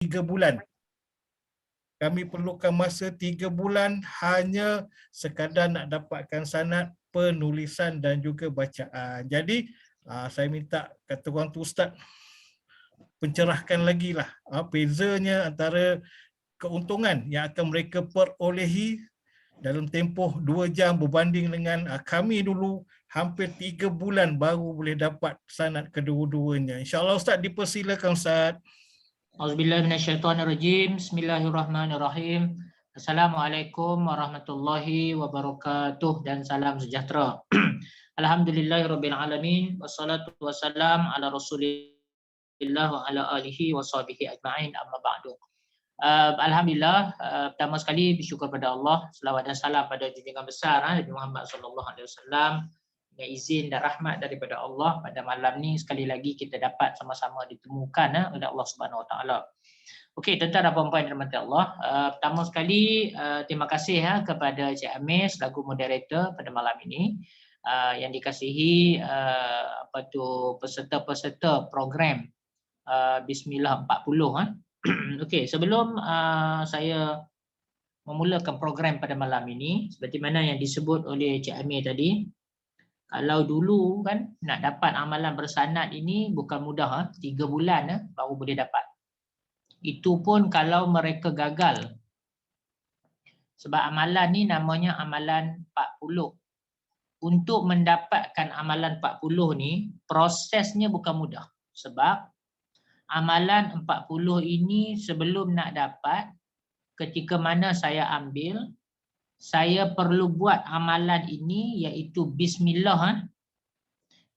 3 bulan. Kami perlukan masa 3 bulan hanya sekadar nak dapatkan sanad penulisan dan juga bacaan. Jadi saya minta kata orang tu Ustaz pencerahkan lagi lah bezanya antara keuntungan yang akan mereka perolehi dalam tempoh 2 jam berbanding dengan kami dulu hampir 3 bulan baru boleh dapat sanad kedua-duanya. InsyaAllah Ustaz dipersilakan Ustaz. Auzubillahi minasyaitonirrajim. Bismillahirrahmanirrahim. Assalamualaikum warahmatullahi wabarakatuh dan salam sejahtera. Alhamdulillahirabbil alamin wassalatu wassalam ala Rasulillah wa ala alihi washabihi ajma'in amma ba'du. Alhamdulillah, pertama sekali bersyukur pada Allah, selawat dan salam pada junjungan besar Nabi Muhammad sallallahu alaihi wasallam. Dengan izin dan rahmat daripada Allah, pada malam ni sekali lagi kita dapat sama-sama ditemukan oleh Allah Subhanahu Wa Taala. Okey, tuan-tuan dan puan-puan yang dirahmati Allah, pertama sekali terima kasih kepada Cik Amir selaku moderator pada malam ini, yang dikasihi peserta-peserta program Bismillah 40. Okey, sebelum saya memulakan program pada malam ini, seperti mana yang disebut oleh Cik Amir tadi, kalau dulu kan nak dapat amalan bersanad ini bukan mudah, 3 bulan baru boleh dapat. Itu pun kalau mereka gagal. Sebab amalan ni namanya amalan 40. Untuk mendapatkan amalan 40 ni prosesnya bukan mudah. Sebab amalan 40 ini sebelum nak dapat, ketika mana saya ambil, saya perlu buat amalan ini iaitu Bismillah.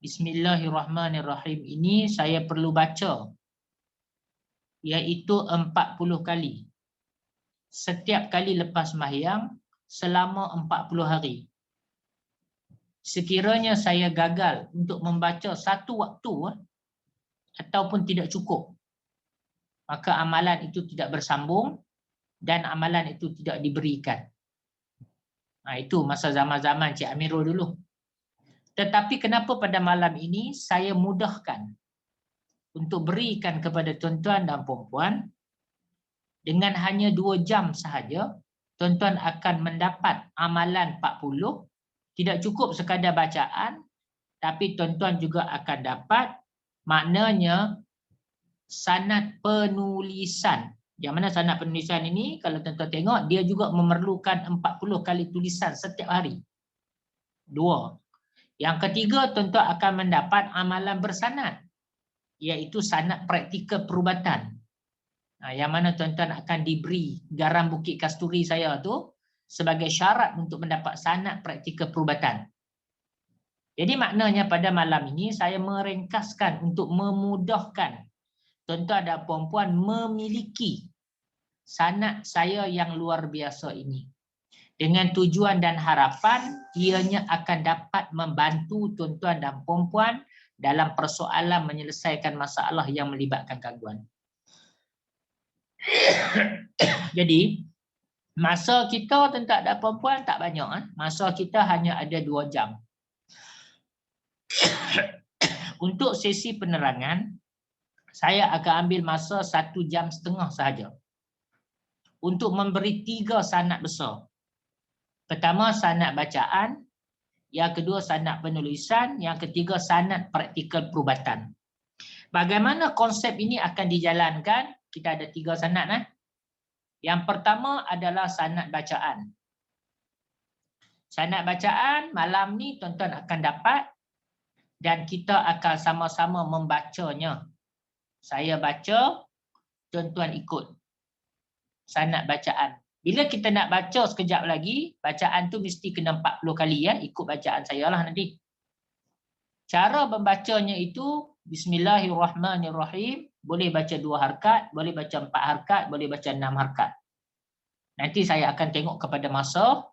Bismillahirrahmanirrahim ini saya perlu baca iaitu 40 kali. Setiap kali lepas sembahyang selama 40 hari. Sekiranya saya gagal untuk membaca satu waktu ataupun tidak cukup, maka amalan itu tidak bersambung dan amalan itu tidak diberikan. Itu masa zaman-zaman Cik Amirul dulu. Tetapi kenapa pada malam ini saya mudahkan untuk berikan kepada tuan-tuan dan puan-puan, dengan hanya 2 jam sahaja, tuan-tuan akan mendapat amalan 40, tidak cukup sekadar bacaan, tapi tuan-tuan juga akan dapat, maknanya sanad penulisan. Yang mana sanad penulisan ini, kalau tuan-tuan tengok, dia juga memerlukan 40 kali tulisan setiap hari. 2. Yang ketiga, tuan-tuan akan mendapat amalan bersanad, iaitu sanad praktikal perubatan. Yang mana tuan-tuan akan diberi garam Bukit Kasturi saya tu sebagai syarat untuk mendapat sanad praktikal perubatan. Jadi maknanya pada malam ini saya meringkaskan untuk memudahkan tuan-tuan dan puan-puan memiliki sanad saya yang luar biasa ini. Dengan tujuan dan harapan ianya akan dapat membantu tuan-tuan dan puan-puan dalam persoalan menyelesaikan masalah yang melibatkan gangguan. Jadi masa kita tuan-tuan dan puan-puan tak banyak. Masa kita hanya ada 2 jam. Untuk sesi penerangan, saya akan ambil masa 1,5 jam sahaja untuk memberi 3 sanad besar. Pertama, sanad bacaan. Yang kedua, sanad penulisan. Yang ketiga, sanad praktikal perubatan. Bagaimana konsep ini akan dijalankan? Kita ada 3 sanad. Yang pertama adalah sanad bacaan. Sanad bacaan malam ni tuan-tuan akan dapat dan kita akan sama-sama membacanya. Saya baca, tuan-tuan ikut. Sanad bacaan. Bila kita nak baca sekejap lagi, bacaan tu mesti kena 40 kali ikut bacaan saya lah nanti. Cara membacanya itu Bismillahirrahmanirrahim. Boleh baca 2 harakat, boleh baca 4 harakat, boleh baca 6 harakat. Nanti saya akan tengok kepada masa.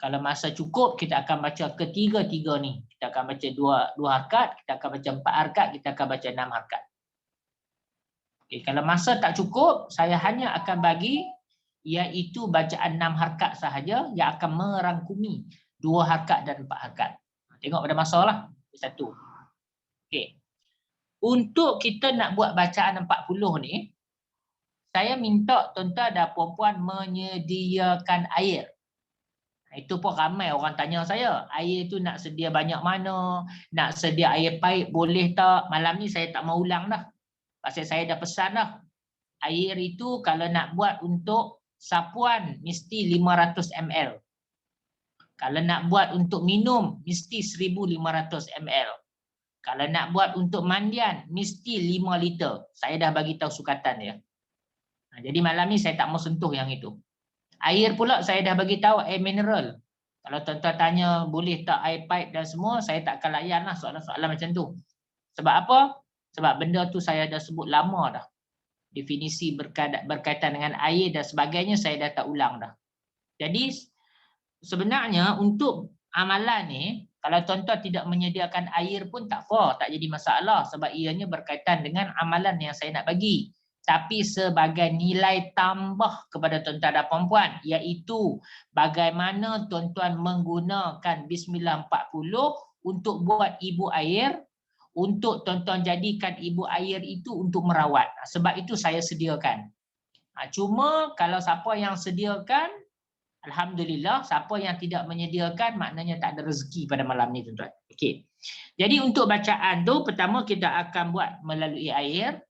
Kalau masa cukup, kita akan baca ketiga-tiga ni. Kita akan baca 2 harakat, kita akan baca 4 harakat, kita akan baca 6 harakat. Okay, kalau masa tak cukup, saya hanya akan bagi iaitu bacaan 6 harakat sahaja yang akan merangkumi 2 harakat dan 4 harakat. Tengok pada masa lah. Satu. Okay. Untuk kita nak buat bacaan 40 ni, saya minta tuan-tuan dan puan-puan menyediakan air. Itu pun ramai orang tanya saya, air tu nak sedia banyak mana, nak sedia air paip boleh tak? Malam ni saya tak mau ulang dah. Pasal saya dah pesan dah. Air itu kalau nak buat untuk sapuan mesti 500 ml. Kalau nak buat untuk minum mesti 1500 ml. Kalau nak buat untuk mandian mesti 5 liter. Saya dah bagi tahu sukatan dia. Jadi malam ni saya tak mau sentuh yang itu. Air pula saya dah bagi tahu air mineral. Kalau tuan-tuan tanya boleh tak air pipe dan semua, saya tak akan layan lah soalan-soalan macam tu. Sebab apa? Sebab benda tu saya dah sebut lama dah. Definisi berkaitan dengan air dan sebagainya saya dah tak ulang dah. Jadi sebenarnya untuk amalan ni, kalau tuan-tuan tidak menyediakan air pun tak apa, tak jadi masalah. Sebab ianya berkaitan dengan amalan yang saya nak bagi. Tapi sebagai nilai tambah kepada tuan-tuan dan puan-puan, iaitu bagaimana tuan-tuan menggunakan Bismillah 40 untuk buat ibu air, untuk tuan-tuan jadikan ibu air itu untuk merawat. Sebab itu saya sediakan. Cuma kalau siapa yang sediakan, alhamdulillah, siapa yang tidak menyediakan maknanya tak ada rezeki pada malam ni tuan-tuan. Okey. Jadi untuk bacaan tu, pertama kita akan buat melalui air.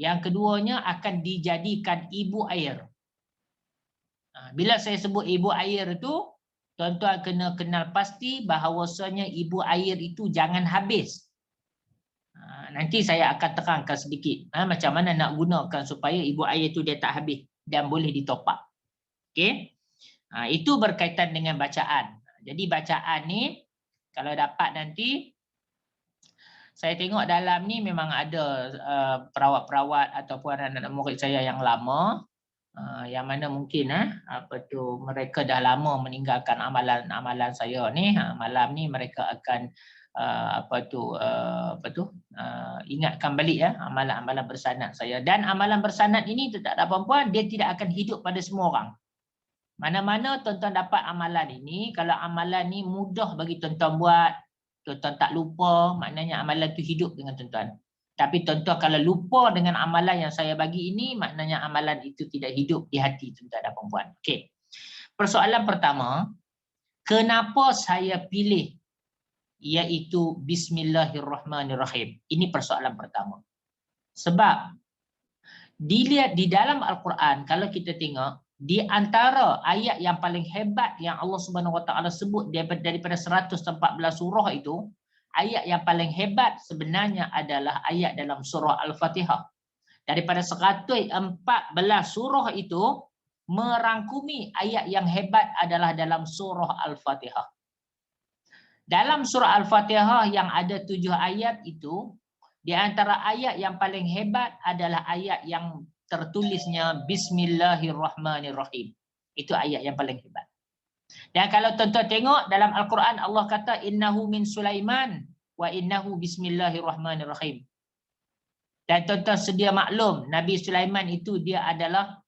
Yang keduanya akan dijadikan ibu air. Bila saya sebut ibu air itu, tuan-tuan kena kenal pasti bahawasanya ibu air itu jangan habis. Nanti saya akan terangkan sedikit macam mana nak gunakan supaya ibu air itu dia tak habis dan boleh ditopak. Okey. Itu berkaitan dengan bacaan. Jadi bacaan ni kalau dapat nanti saya tengok dalam ni memang ada perawat-perawat ataupun anak-anak murid saya yang lama, yang mana mungkin mereka dah lama meninggalkan amalan-amalan saya ni. Malam ni mereka akan ingatkan balik amalan-amalan bersanad saya. Dan amalan bersanad ini tak ada puan-puan, dia tidak akan hidup pada semua orang. Mana-mana tuan-tuan dapat amalan ini, kalau amalan ni mudah bagi tuan-tuan buat, tuan-tuan tak lupa, maknanya amalan tu hidup dengan tuan-tuan. Tapi tuan-tuan kalau lupa dengan amalan yang saya bagi ini, maknanya amalan itu tidak hidup di hati tuan-tuan dan puan-puan. Okey. Persoalan pertama, kenapa saya pilih iaitu Bismillahirrahmanirrahim? Ini persoalan pertama. Sebab dilihat di dalam Al-Quran, kalau kita tengok, di antara ayat yang paling hebat yang Allah Subhanahu Wa Taala sebut daripada 114 surah itu, ayat yang paling hebat sebenarnya adalah ayat dalam surah Al-Fatihah. Daripada 114 surah itu, merangkumi ayat yang hebat adalah dalam surah Al-Fatihah. Dalam surah Al-Fatihah yang ada 7 ayat itu, di antara ayat yang paling hebat adalah ayat yang tertulisnya Bismillahirrahmanirrahim. Itu ayat yang paling hebat. Dan kalau tuan-tuan tengok dalam Al-Quran, Allah kata innahu min Sulaiman wa innahu bismillahirrahmanirrahim. Dan tuan-tuan sedia maklum, Nabi Sulaiman itu dia adalah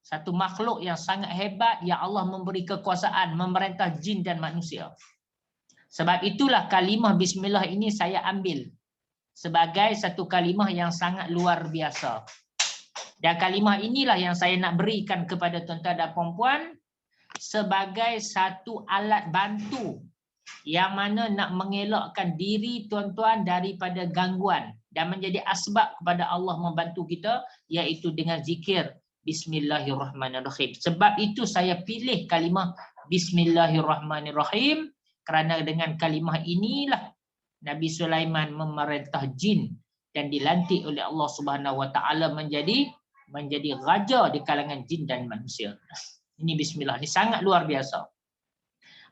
satu makhluk yang sangat hebat yang Allah memberi kekuasaan memerintah jin dan manusia. Sebab itulah kalimah bismillah ini saya ambil sebagai satu kalimah yang sangat luar biasa. Dan kalimah inilah yang saya nak berikan kepada tuan-tuan dan puan-puan sebagai satu alat bantu yang mana nak mengelakkan diri tuan-tuan daripada gangguan dan menjadi asbab kepada Allah membantu kita, iaitu dengan zikir Bismillahirrahmanirrahim. Sebab itu saya pilih kalimah Bismillahirrahmanirrahim, kerana dengan kalimah inilah Nabi Sulaiman memerintah jin dan dilantik oleh Allah Subhanahu Wa Taala menjadi raja di kalangan jin dan manusia. Ini bismillah, ini sangat luar biasa.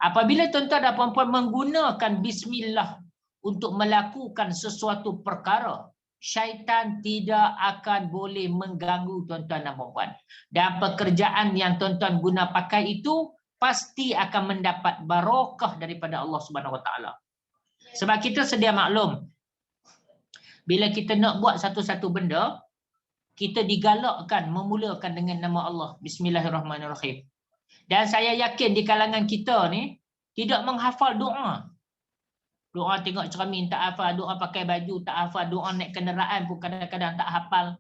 Apabila tuan-tuan dan puan-puan menggunakan bismillah untuk melakukan sesuatu perkara, syaitan tidak akan boleh mengganggu tuan-tuan dan puan-puan. Dan pekerjaan yang tuan-tuan guna pakai itu pasti akan mendapat barakah daripada Allah Subhanahu Wa Taala. Sebab kita sedia maklum, bila kita nak buat satu-satu benda, kita digalakkan memulakan dengan nama Allah, Bismillahirrahmanirrahim. Dan saya yakin di kalangan kita ni tidak menghafal doa. Doa tengok cermin tak hafal, doa pakai baju tak hafal, doa naik kenderaan pun kadang-kadang tak hafal.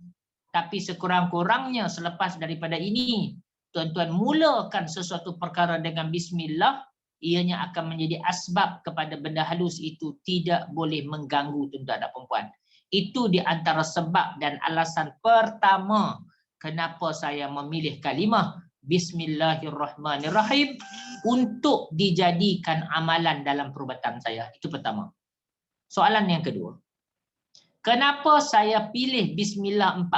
Tapi sekurang-kurangnya selepas daripada ini, tuan-tuan mulakan sesuatu perkara dengan bismillah, ianya akan menjadi asbab kepada benda halus itu tidak boleh mengganggu tuan-tuan dan puan-puan. Itu di antara sebab dan alasan pertama kenapa saya memilih kalimah Bismillahirrahmanirrahim untuk dijadikan amalan dalam perubatan saya. Itu pertama. Soalan yang kedua. Kenapa saya pilih Bismillah 40?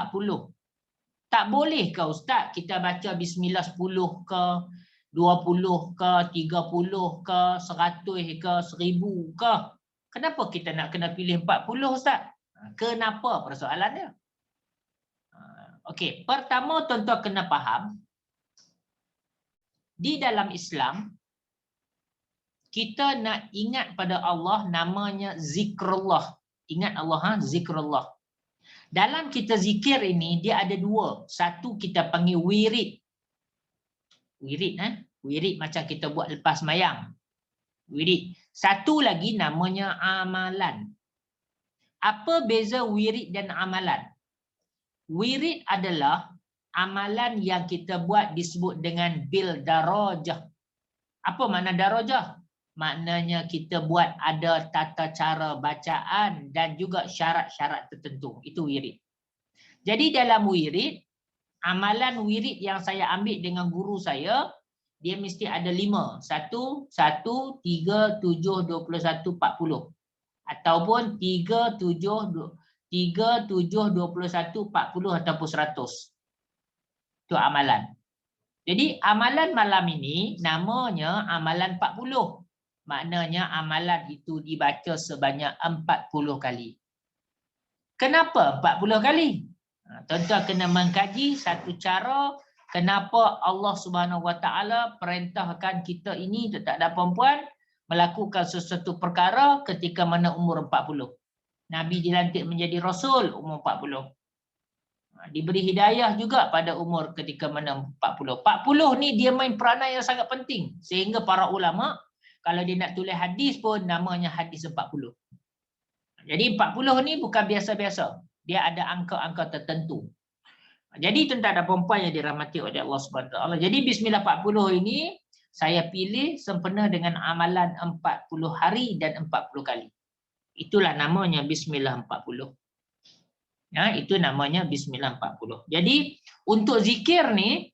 Tak boleh ke Ustaz kita baca Bismillah 10 ke, 20 ke, 30 ke, 100 ke, 1000 ke? Kenapa kita nak kena pilih 40 Ustaz? Kenapa persoalannya? Okey, pertama tuan-tuan kena faham, di dalam Islam, kita nak ingat pada Allah namanya zikrullah. Ingat Allah, zikrullah. Dalam kita zikir ini, dia ada dua. Satu kita panggil wirid. Wirid, wirid macam kita buat lepas sembahyang. Wirid. Satu lagi namanya amalan. Apa beza wirid dan amalan? Wirid adalah amalan yang kita buat disebut dengan bil darajah. Apa makna darajah? Maknanya kita buat ada tata cara bacaan dan juga syarat-syarat tertentu. Itu wirid. Jadi dalam wirid, amalan wirid yang saya ambil dengan guru saya, dia mesti ada 5. 1, 1, 3, 7, 21, 40. Ataupun 3, 7, 21, 40 ataupun 100. Itu amalan. Jadi amalan malam ini namanya amalan 40. Maknanya amalan itu dibaca sebanyak 40 kali. Kenapa 40 kali? Tuan-tuan kena mengkaji satu cara kenapa Allah Subhanahu Wa Taala perintahkan kita ini, tuan-tuan dan puan-puan, melakukan sesuatu perkara ketika mana umur 40. Nabi dilantik menjadi Rasul umur 40. Diberi hidayah juga pada umur ketika mana 40. 40 ni dia main peranan yang sangat penting. Sehingga para ulama, kalau dia nak tulis hadis pun namanya hadis 40. Jadi 40 ni bukan biasa-biasa. Dia ada angka-angka tertentu. Jadi tuan-tuan dan puan-puan yang dirahmati oleh Allah Subhanahu Wa Taala. Jadi Bismillah 40 ini saya pilih sempena dengan amalan 40 hari dan 40 kali. Itulah namanya Bismillah 40. Ya, itu namanya Bismillah 40. Jadi untuk zikir ni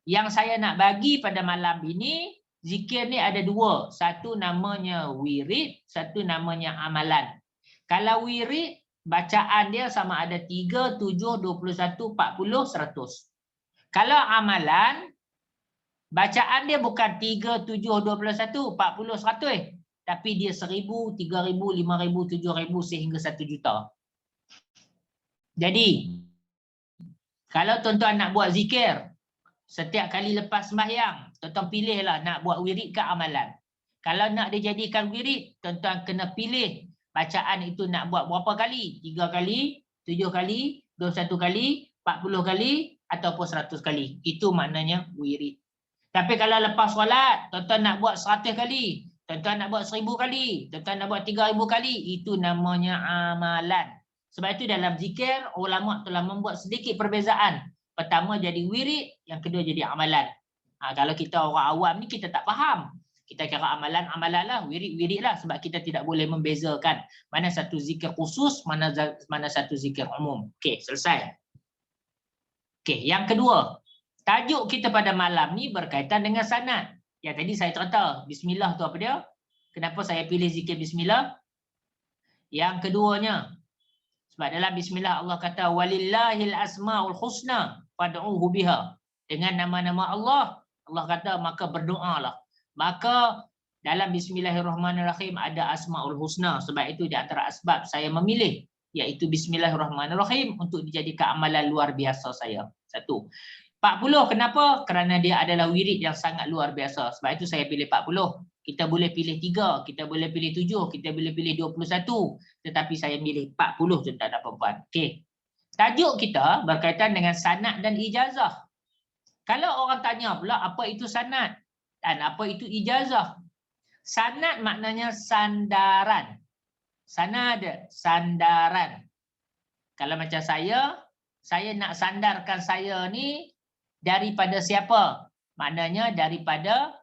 yang saya nak bagi pada malam ini, zikir ni ada dua. Satu namanya wirid, satu namanya amalan. Kalau wirid, bacaan dia sama ada 3, 7, 21, 40, 100. Kalau amalan, bacaan dia bukan 3, 7, 21, 40, 100. Tapi dia 1000, 3000, 5000, 7000 sehingga 1 juta. Jadi, kalau tuan-tuan nak buat zikir, setiap kali lepas sembahyang, tuan-tuan pilihlah nak buat wirid ke amalan. Kalau nak dijadikan wirid, tuan-tuan kena pilih bacaan itu nak buat berapa kali? 3 kali, 7 kali, 21 kali, 40 kali, ataupun 100 kali. Itu maknanya wirid. Tapi kalau lepas solat, tuan-tuan nak buat 100 kali, tuan-tuan nak buat 1000 kali, tuan-tuan nak buat 3000 kali, itu namanya amalan. Sebab itu dalam zikir, ulama telah membuat sedikit perbezaan. Pertama jadi wirid, yang kedua jadi amalan. Kalau kita orang awam ni kita tak faham. Kita kira amalan-amalan lah, wirid-wirid lah. Sebab kita tidak boleh membezakan mana satu zikir khusus, mana satu zikir umum. Okey, selesai. Okey, yang kedua. Tajuk kita pada malam ni berkaitan dengan sanad. Ya, tadi saya cerita, Bismillah tu apa dia? Kenapa saya pilih zikir Bismillah? Yang keduanya, sebab dalam Bismillah Allah kata walillahil asmaul husna fad'uhu biha. Dengan nama-nama Allah, Allah kata maka berdoalah. Maka dalam Bismillahirrahmanirrahim ada asmaul husna. Sebab itu di antara asbab saya memilih iaitu Bismillahirrahmanirrahim untuk dijadikan amalan luar biasa saya. 1. 40 kenapa? Kerana dia adalah wirid yang sangat luar biasa. Sebab itu saya pilih 40. Kita boleh pilih 3, kita boleh pilih 7, kita boleh pilih 21. Tetapi saya pilih 40 tuan-tuan dan puan-puan. Okey. Tajuk kita berkaitan dengan sanad dan ijazah. Kalau orang tanya pula apa itu sanad dan apa itu ijazah. Sanad maknanya sandaran. Sanad, sandaran. Kalau macam saya, Saya nak sandarkan saya ni daripada siapa? Maknanya daripada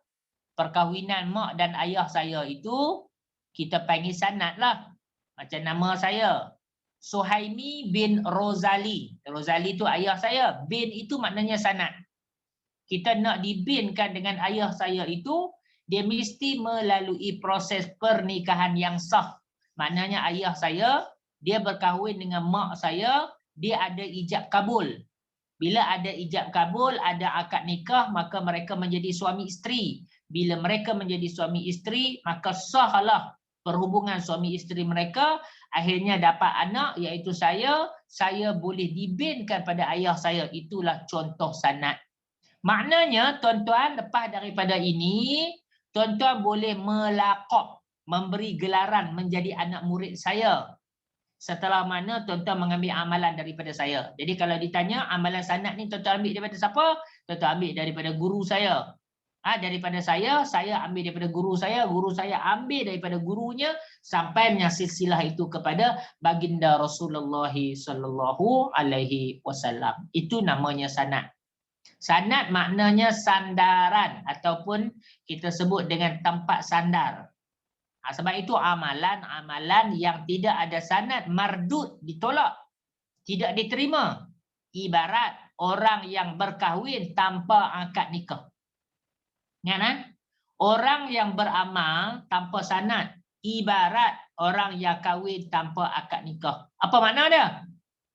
perkahwinan mak dan ayah saya itu kita panggil sanad lah. Macam nama saya Suhaimi bin Rozali. Rozali itu ayah saya. Bin itu maknanya sanad. Kita nak dibinkan dengan ayah saya itu, dia mesti melalui proses pernikahan yang sah. Maknanya ayah saya, dia berkahwin dengan mak saya, dia ada ijab kabul. Bila ada ijab kabul, ada akad nikah, maka mereka menjadi suami isteri. Bila mereka menjadi suami isteri, maka sahlah perhubungan suami isteri mereka, akhirnya dapat anak iaitu saya boleh dibinkan pada ayah saya. Itulah contoh sanad. Maknanya tuan-tuan lepas daripada ini, tuan-tuan boleh melaqab, memberi gelaran menjadi anak murid saya. Setelah mana tuan-tuan mengambil amalan daripada saya. Jadi kalau ditanya amalan sanad ni tuan-tuan ambil daripada siapa? Tuan-tuan ambil daripada guru saya. Daripada saya ambil daripada guru saya ambil daripada gurunya sampai silsilah itu kepada baginda Rasulullah sallallahu alaihi wasallam. Itu namanya sanad. Sanad maknanya sandaran ataupun kita sebut dengan tempat sandar. Sebab itu amalan-amalan yang tidak ada sanad mardud, ditolak, tidak diterima. Ibarat orang yang berkahwin tanpa akad nikah. Ingat orang yang beramal tanpa sanad ibarat orang yang kahwin tanpa akad nikah. Apa makna dia?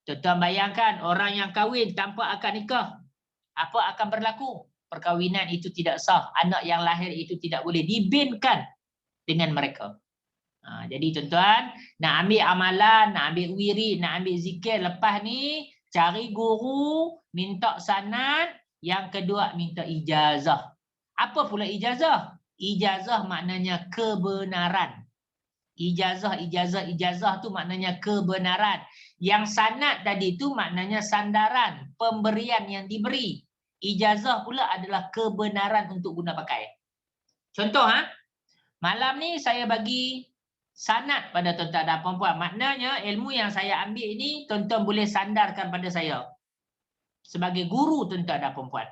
Tuan-tuan bayangkan orang yang kahwin tanpa akad nikah, apa akan berlaku? Perkahwinan itu tidak sah. Anak yang lahir itu tidak boleh dibinkan dengan mereka. Jadi tuan-tuan, nak ambil amalan, nak ambil wirid, nak ambil zikir, lepas ni cari guru, minta sanad. Yang kedua, minta ijazah. Apa pula ijazah? Ijazah maknanya kebenaran. Ijazah tu maknanya kebenaran. Yang sanad tadi tu maknanya sandaran, pemberian yang diberi. Ijazah pula adalah kebenaran untuk guna pakai. Contoh, malam ni saya bagi sanad pada tuan-tuan dan puan-puan. Maknanya ilmu yang saya ambil ini tuan-tuan boleh sandarkan pada saya sebagai guru tuan-tuan dan puan-puan.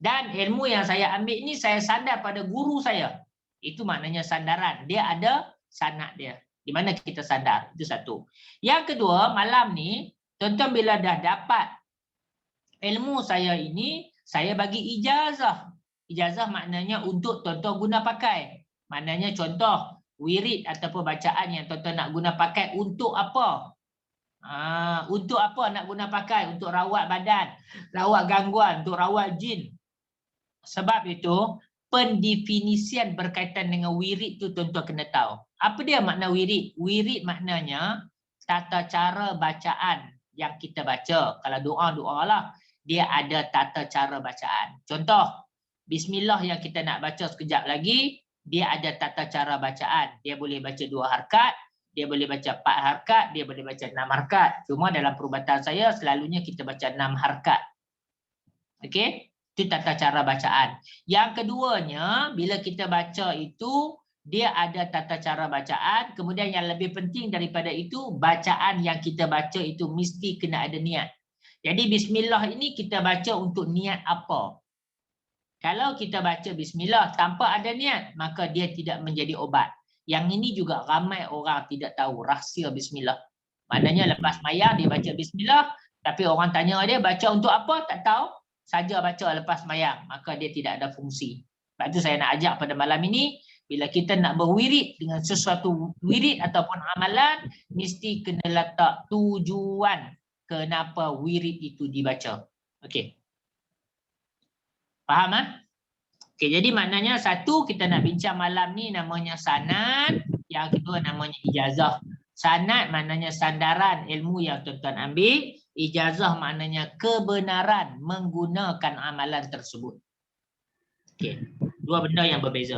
Dan ilmu yang saya ambil ini saya sandar pada guru saya. Itu maknanya sandaran. Dia ada sanad dia. Di mana kita sandar. Itu satu. Yang kedua, malam ni tuan-tuan bila dah dapat ilmu saya ini, saya bagi ijazah. Ijazah maknanya untuk tuan-tuan guna pakai. Maknanya contoh, wirid ataupun bacaan yang tuan-tuan nak guna pakai untuk apa? Untuk apa nak guna pakai? Untuk rawat badan, rawat gangguan, untuk rawat jin. Sebab itu, pendefinisian berkaitan dengan wirid tu tuan-tuan kena tahu. Apa dia makna wirid? Wirid maknanya tata cara bacaan yang kita baca. Kalau doa-doa lah, dia ada tata cara bacaan. Contoh, bismillah yang kita nak baca sekejap lagi, dia ada tata cara bacaan. Dia boleh baca 2 harakat, dia boleh baca 4 harakat, dia boleh baca 6 harakat. Cuma dalam perubatan saya selalunya kita baca 6 harakat. Okey? Itu tata cara bacaan. Yang keduanya, bila kita baca itu, dia ada tata cara bacaan. Kemudian yang lebih penting daripada itu, bacaan yang kita baca itu mesti kena ada niat. Jadi bismillah ini kita baca untuk niat apa? Kalau kita baca bismillah tanpa ada niat, maka dia tidak menjadi obat. Yang ini juga ramai orang tidak tahu rahsia bismillah. Maknanya lepas mayang dia baca bismillah, tapi orang tanya dia baca untuk apa? Tak tahu. Saja baca lepas mayang, maka dia tidak ada fungsi. Sebab itu saya nak ajak pada malam ini, bila kita nak berwirid dengan sesuatu wirid ataupun amalan, mesti kena letak tujuan kenapa wirid itu dibaca. Okey. Faham? Okey, jadi maknanya satu, kita nak bincang malam ni namanya sanad, yang kedua namanya ijazah. Sanad maknanya sandaran ilmu yang tuan-tuan ambil. Ijazah maknanya kebenaran menggunakan amalan tersebut. Okey, 2 benda yang berbeza.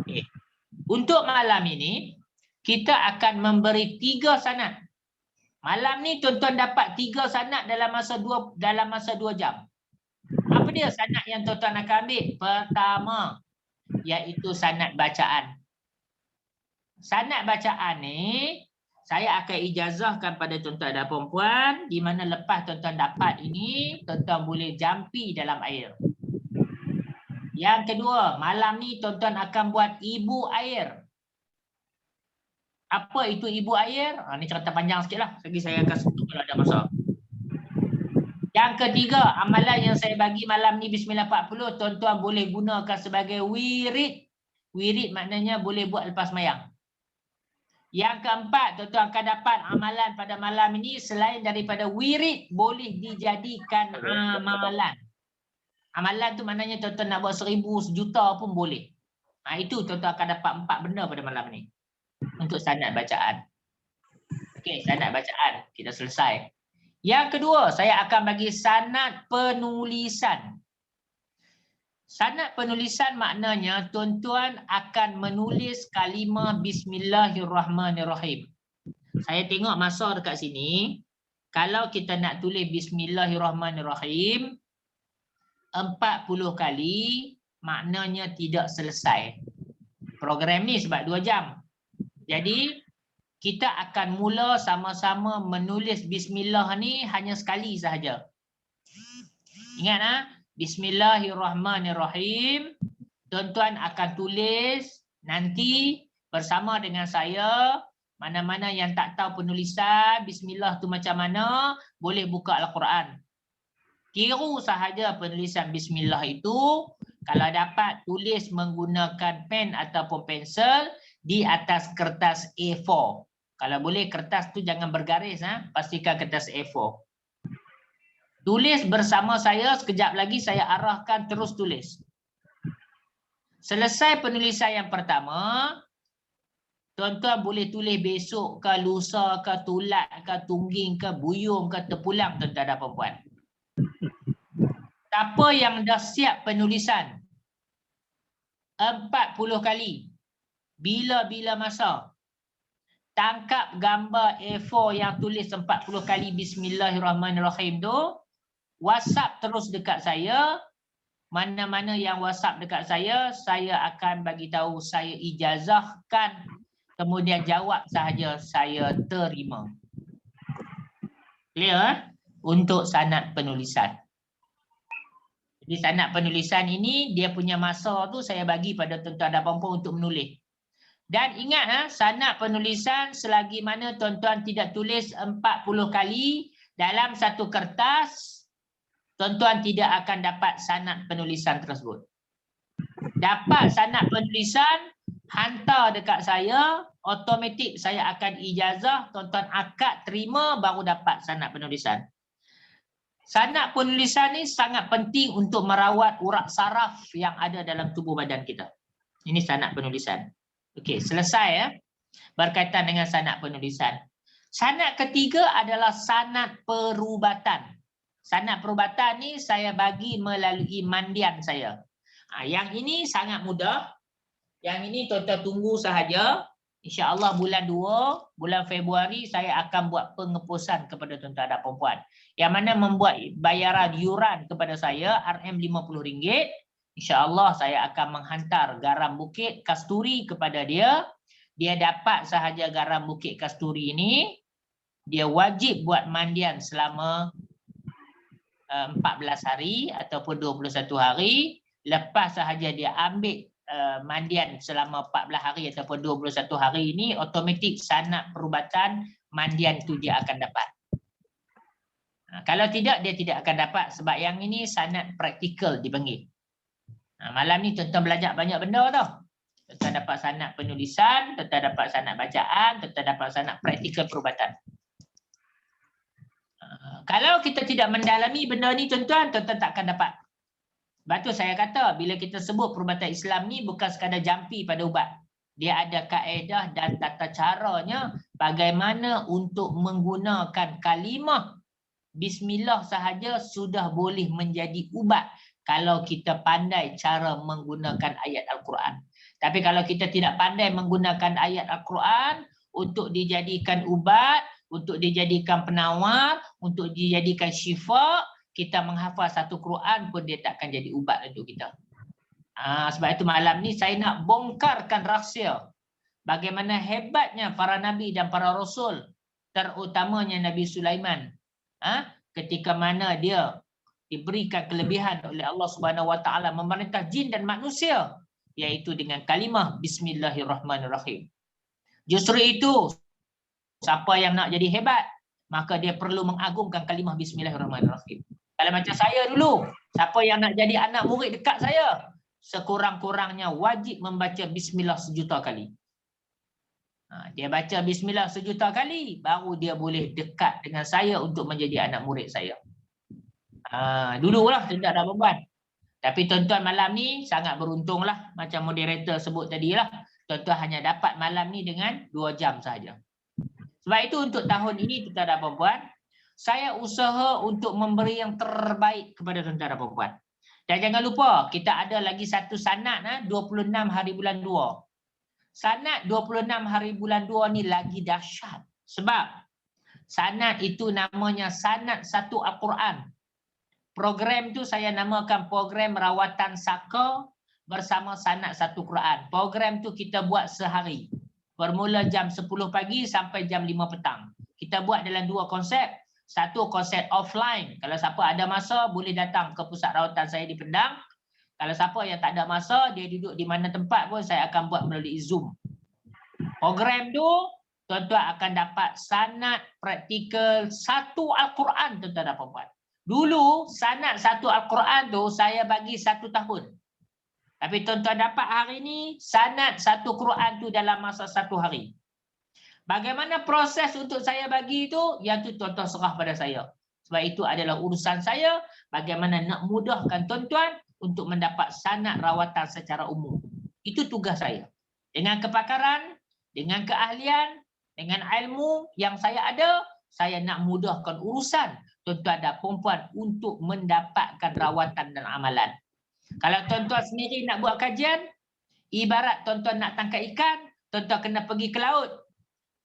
Okey. Untuk malam ini, kita akan memberi 3 sanad. Malam ni tuan-tuan dapat 3 sanad dalam masa 2 jam. Apa dia sanad yang tuan-tuan akan ambil? Pertama, iaitu sanad bacaan. Sanad bacaan ni saya akan ijazahkan pada tuan-tuan dan puan-puan, di mana lepas tuan-tuan dapat ini, tuan-tuan boleh jampi dalam air. Yang kedua, malam ni tuan-tuan akan buat ibu air. Apa itu ibu air? Ini cerita panjang sikit lah. Lagi saya akan sentuh kalau ada masa. Yang ketiga, amalan yang saya bagi malam ni Bismillah 40, tuan-tuan boleh gunakan sebagai wirid. Wirid maknanya boleh buat lepas mayang. Yang keempat, tuan-tuan akan dapat amalan pada malam ini selain daripada wirid, boleh dijadikan amalan. Amalan tu maknanya tuan-tuan nak buat 1000, 1,000 pun boleh. Itu tuan-tuan akan dapat 4 benda pada malam ni. Untuk sanad bacaan. Okey, sanad bacaan. Kita selesai. Yang kedua, saya akan bagi sanad penulisan. Sanad penulisan maknanya tuan-tuan akan menulis kalimah Bismillahirrahmanirrahim. Saya tengok masa dekat sini. Kalau kita nak tulis Bismillahirrahmanirrahim 40 kali, maknanya tidak selesai. Program ni sebab 2 jam. Jadi, kita akan mula sama-sama menulis Bismillah ni hanya sekali sahaja. Ingat Bismillahirrahmanirrahim. Tuan-tuan akan tulis nanti bersama dengan saya. Mana-mana yang tak tahu penulisan Bismillah tu macam mana, boleh buka Al-Quran. Tiru sahaja penulisan Bismillah itu. Kalau dapat, tulis menggunakan pen ataupun pensel di atas kertas A4. Kalau boleh kertas tu jangan bergaris, pastikan kertas A4. Tulis bersama saya, sekejap lagi saya arahkan terus tulis. Selesai penulisan yang pertama, tuan-tuan boleh tulis besok ke, lusa ke, tulat ke, tungging ke, buyung ke, terpulang tuan-tuan dan puan-puan. Siapa yang dah siap penulisan 40 kali, bila-bila masa, tangkap gambar A4 yang tulis 40 kali Bismillahirrahmanirrahim tu, WhatsApp terus dekat saya. Mana-mana yang WhatsApp dekat saya akan bagi tahu, saya ijazahkan, kemudian jawab sahaja, saya terima. Clear? Untuk sanad penulisan. Jadi sanad penulisan ini, dia punya masa tu saya bagi pada tuan-tuan dan puan-puan untuk menulis. Dan ingat, sanad penulisan selagi mana tuan-tuan tidak tulis 40 kali dalam satu kertas, tuan-tuan tidak akan dapat sanad penulisan tersebut. Dapat sanad penulisan, hantar dekat saya, automatik saya akan ijazah, tuan-tuan akad terima, baru dapat sanad penulisan. Sanad penulisan ni sangat penting untuk merawat urat saraf yang ada dalam tubuh badan kita. Ini sanad penulisan. Okey, selesai berkaitan dengan sanad penulisan. Sanad ketiga adalah sanad perubatan. Sanad perubatan ni saya bagi melalui mandian saya. Yang ini sangat mudah. Yang ini tuan-tuan tunggu sahaja. InsyaAllah bulan 2, bulan Februari saya akan buat pengepusan kepada tuan-tuan dan puan-puan. Yang mana membuat bayaran yuran kepada saya RM50. InsyaAllah saya akan menghantar garam Bukit Kasturi kepada dia. Dia dapat sahaja garam Bukit Kasturi ini. Dia wajib buat mandian selama 14 hari ataupun 21 hari. Lepas sahaja dia ambil mandian selama 14 hari ataupun 21 hari ini, automatik sanad perubatan mandian tu dia akan dapat. Kalau tidak, dia tidak akan dapat sebab yang ini sanad praktikal dipanggil. Malam ni tuan-tuan belajar banyak benda tau. Tuan-tuan dapat sanad penulisan, tuan-tuan dapat sanad bacaan, tuan-tuan dapat sanad praktikal perubatan. Kalau kita tidak mendalami benda ni tuan-tuan, tuan-tuan tak akan dapat. Sebab tu saya kata, bila kita sebut perubatan Islam ni bukan sekadar jampi pada ubat. Dia ada kaedah dan tata caranya bagaimana untuk menggunakan kalimah Bismillah sahaja sudah boleh menjadi ubat kalau kita pandai cara menggunakan ayat Al-Quran. Tapi kalau kita tidak pandai menggunakan ayat Al-Quran untuk dijadikan ubat, untuk dijadikan penawar, untuk dijadikan syifa, kita menghafal satu Quran pun dia tak akan jadi ubat untuk kita. Sebab itu malam ni saya nak bongkarkan rahsia bagaimana hebatnya para nabi dan para rasul, terutamanya Nabi Sulaiman. Ketika mana dia diberikan kelebihan oleh Allah Subhanahu Wa Taala memerintah jin dan manusia, yaitu dengan kalimah Bismillahirrahmanirrahim. Justru itu, siapa yang nak jadi hebat, maka dia perlu mengagungkan kalimah Bismillahirrahmanirrahim. Kalau macam saya dulu, siapa yang nak jadi anak murid dekat saya, sekurang-kurangnya wajib membaca Bismillah sejuta kali. Dia baca Bismillah sejuta kali, baru dia boleh dekat dengan saya untuk menjadi anak murid saya. Dululah tuan-tuan dan puan-puan. Tapi tuan-tuan malam ni sangat beruntunglah, macam moderator sebut tadi lah. Tuan-tuan hanya dapat malam ni dengan 2 jam saja. Sebab itu untuk tahun ini tuan-tuan dan puan-puan, saya usaha untuk memberi yang terbaik kepada tuan-tuan dan puan-puan. Dan jangan lupa, kita ada lagi satu sanad 26 hari bulan 2. Sanad 26 hari bulan 2 ni lagi dahsyat. Sebab sanad itu namanya sanad satu Al-Quran. Program tu saya namakan program rawatan saka bersama sanad satu Quran. Program tu kita buat sehari. Bermula jam 10 pagi sampai jam 5 petang. Kita buat dalam 2 konsep. Satu konsep offline. Kalau siapa ada masa boleh datang ke pusat rawatan saya di Pendang. Kalau siapa yang tak ada masa, dia duduk di mana tempat pun saya akan buat melalui Zoom. Program tu tuan-tuan akan dapat sanad praktikal satu Al-Quran tuan-tuan dan puan-puan. Dulu sanad satu Al-Quran tu saya bagi 1 tahun. Tapi tuan-tuan dapat hari ni sanad satu Quran tu dalam masa 1 hari. Bagaimana proses untuk saya bagi itu? Yang tu tuan-tuan serah pada saya. Sebab itu adalah urusan saya bagaimana nak mudahkan tuan-tuan untuk mendapat sanad rawatan secara umum. Itu tugas saya. Dengan kepakaran, dengan keahlian, dengan ilmu yang saya ada, saya nak mudahkan urusan tuan-tuan dan puan-puan untuk mendapatkan rawatan dan amalan. Kalau tuan-tuan sendiri nak buat kajian, ibarat tuan-tuan nak tangkap ikan, tuan-tuan kena pergi ke laut.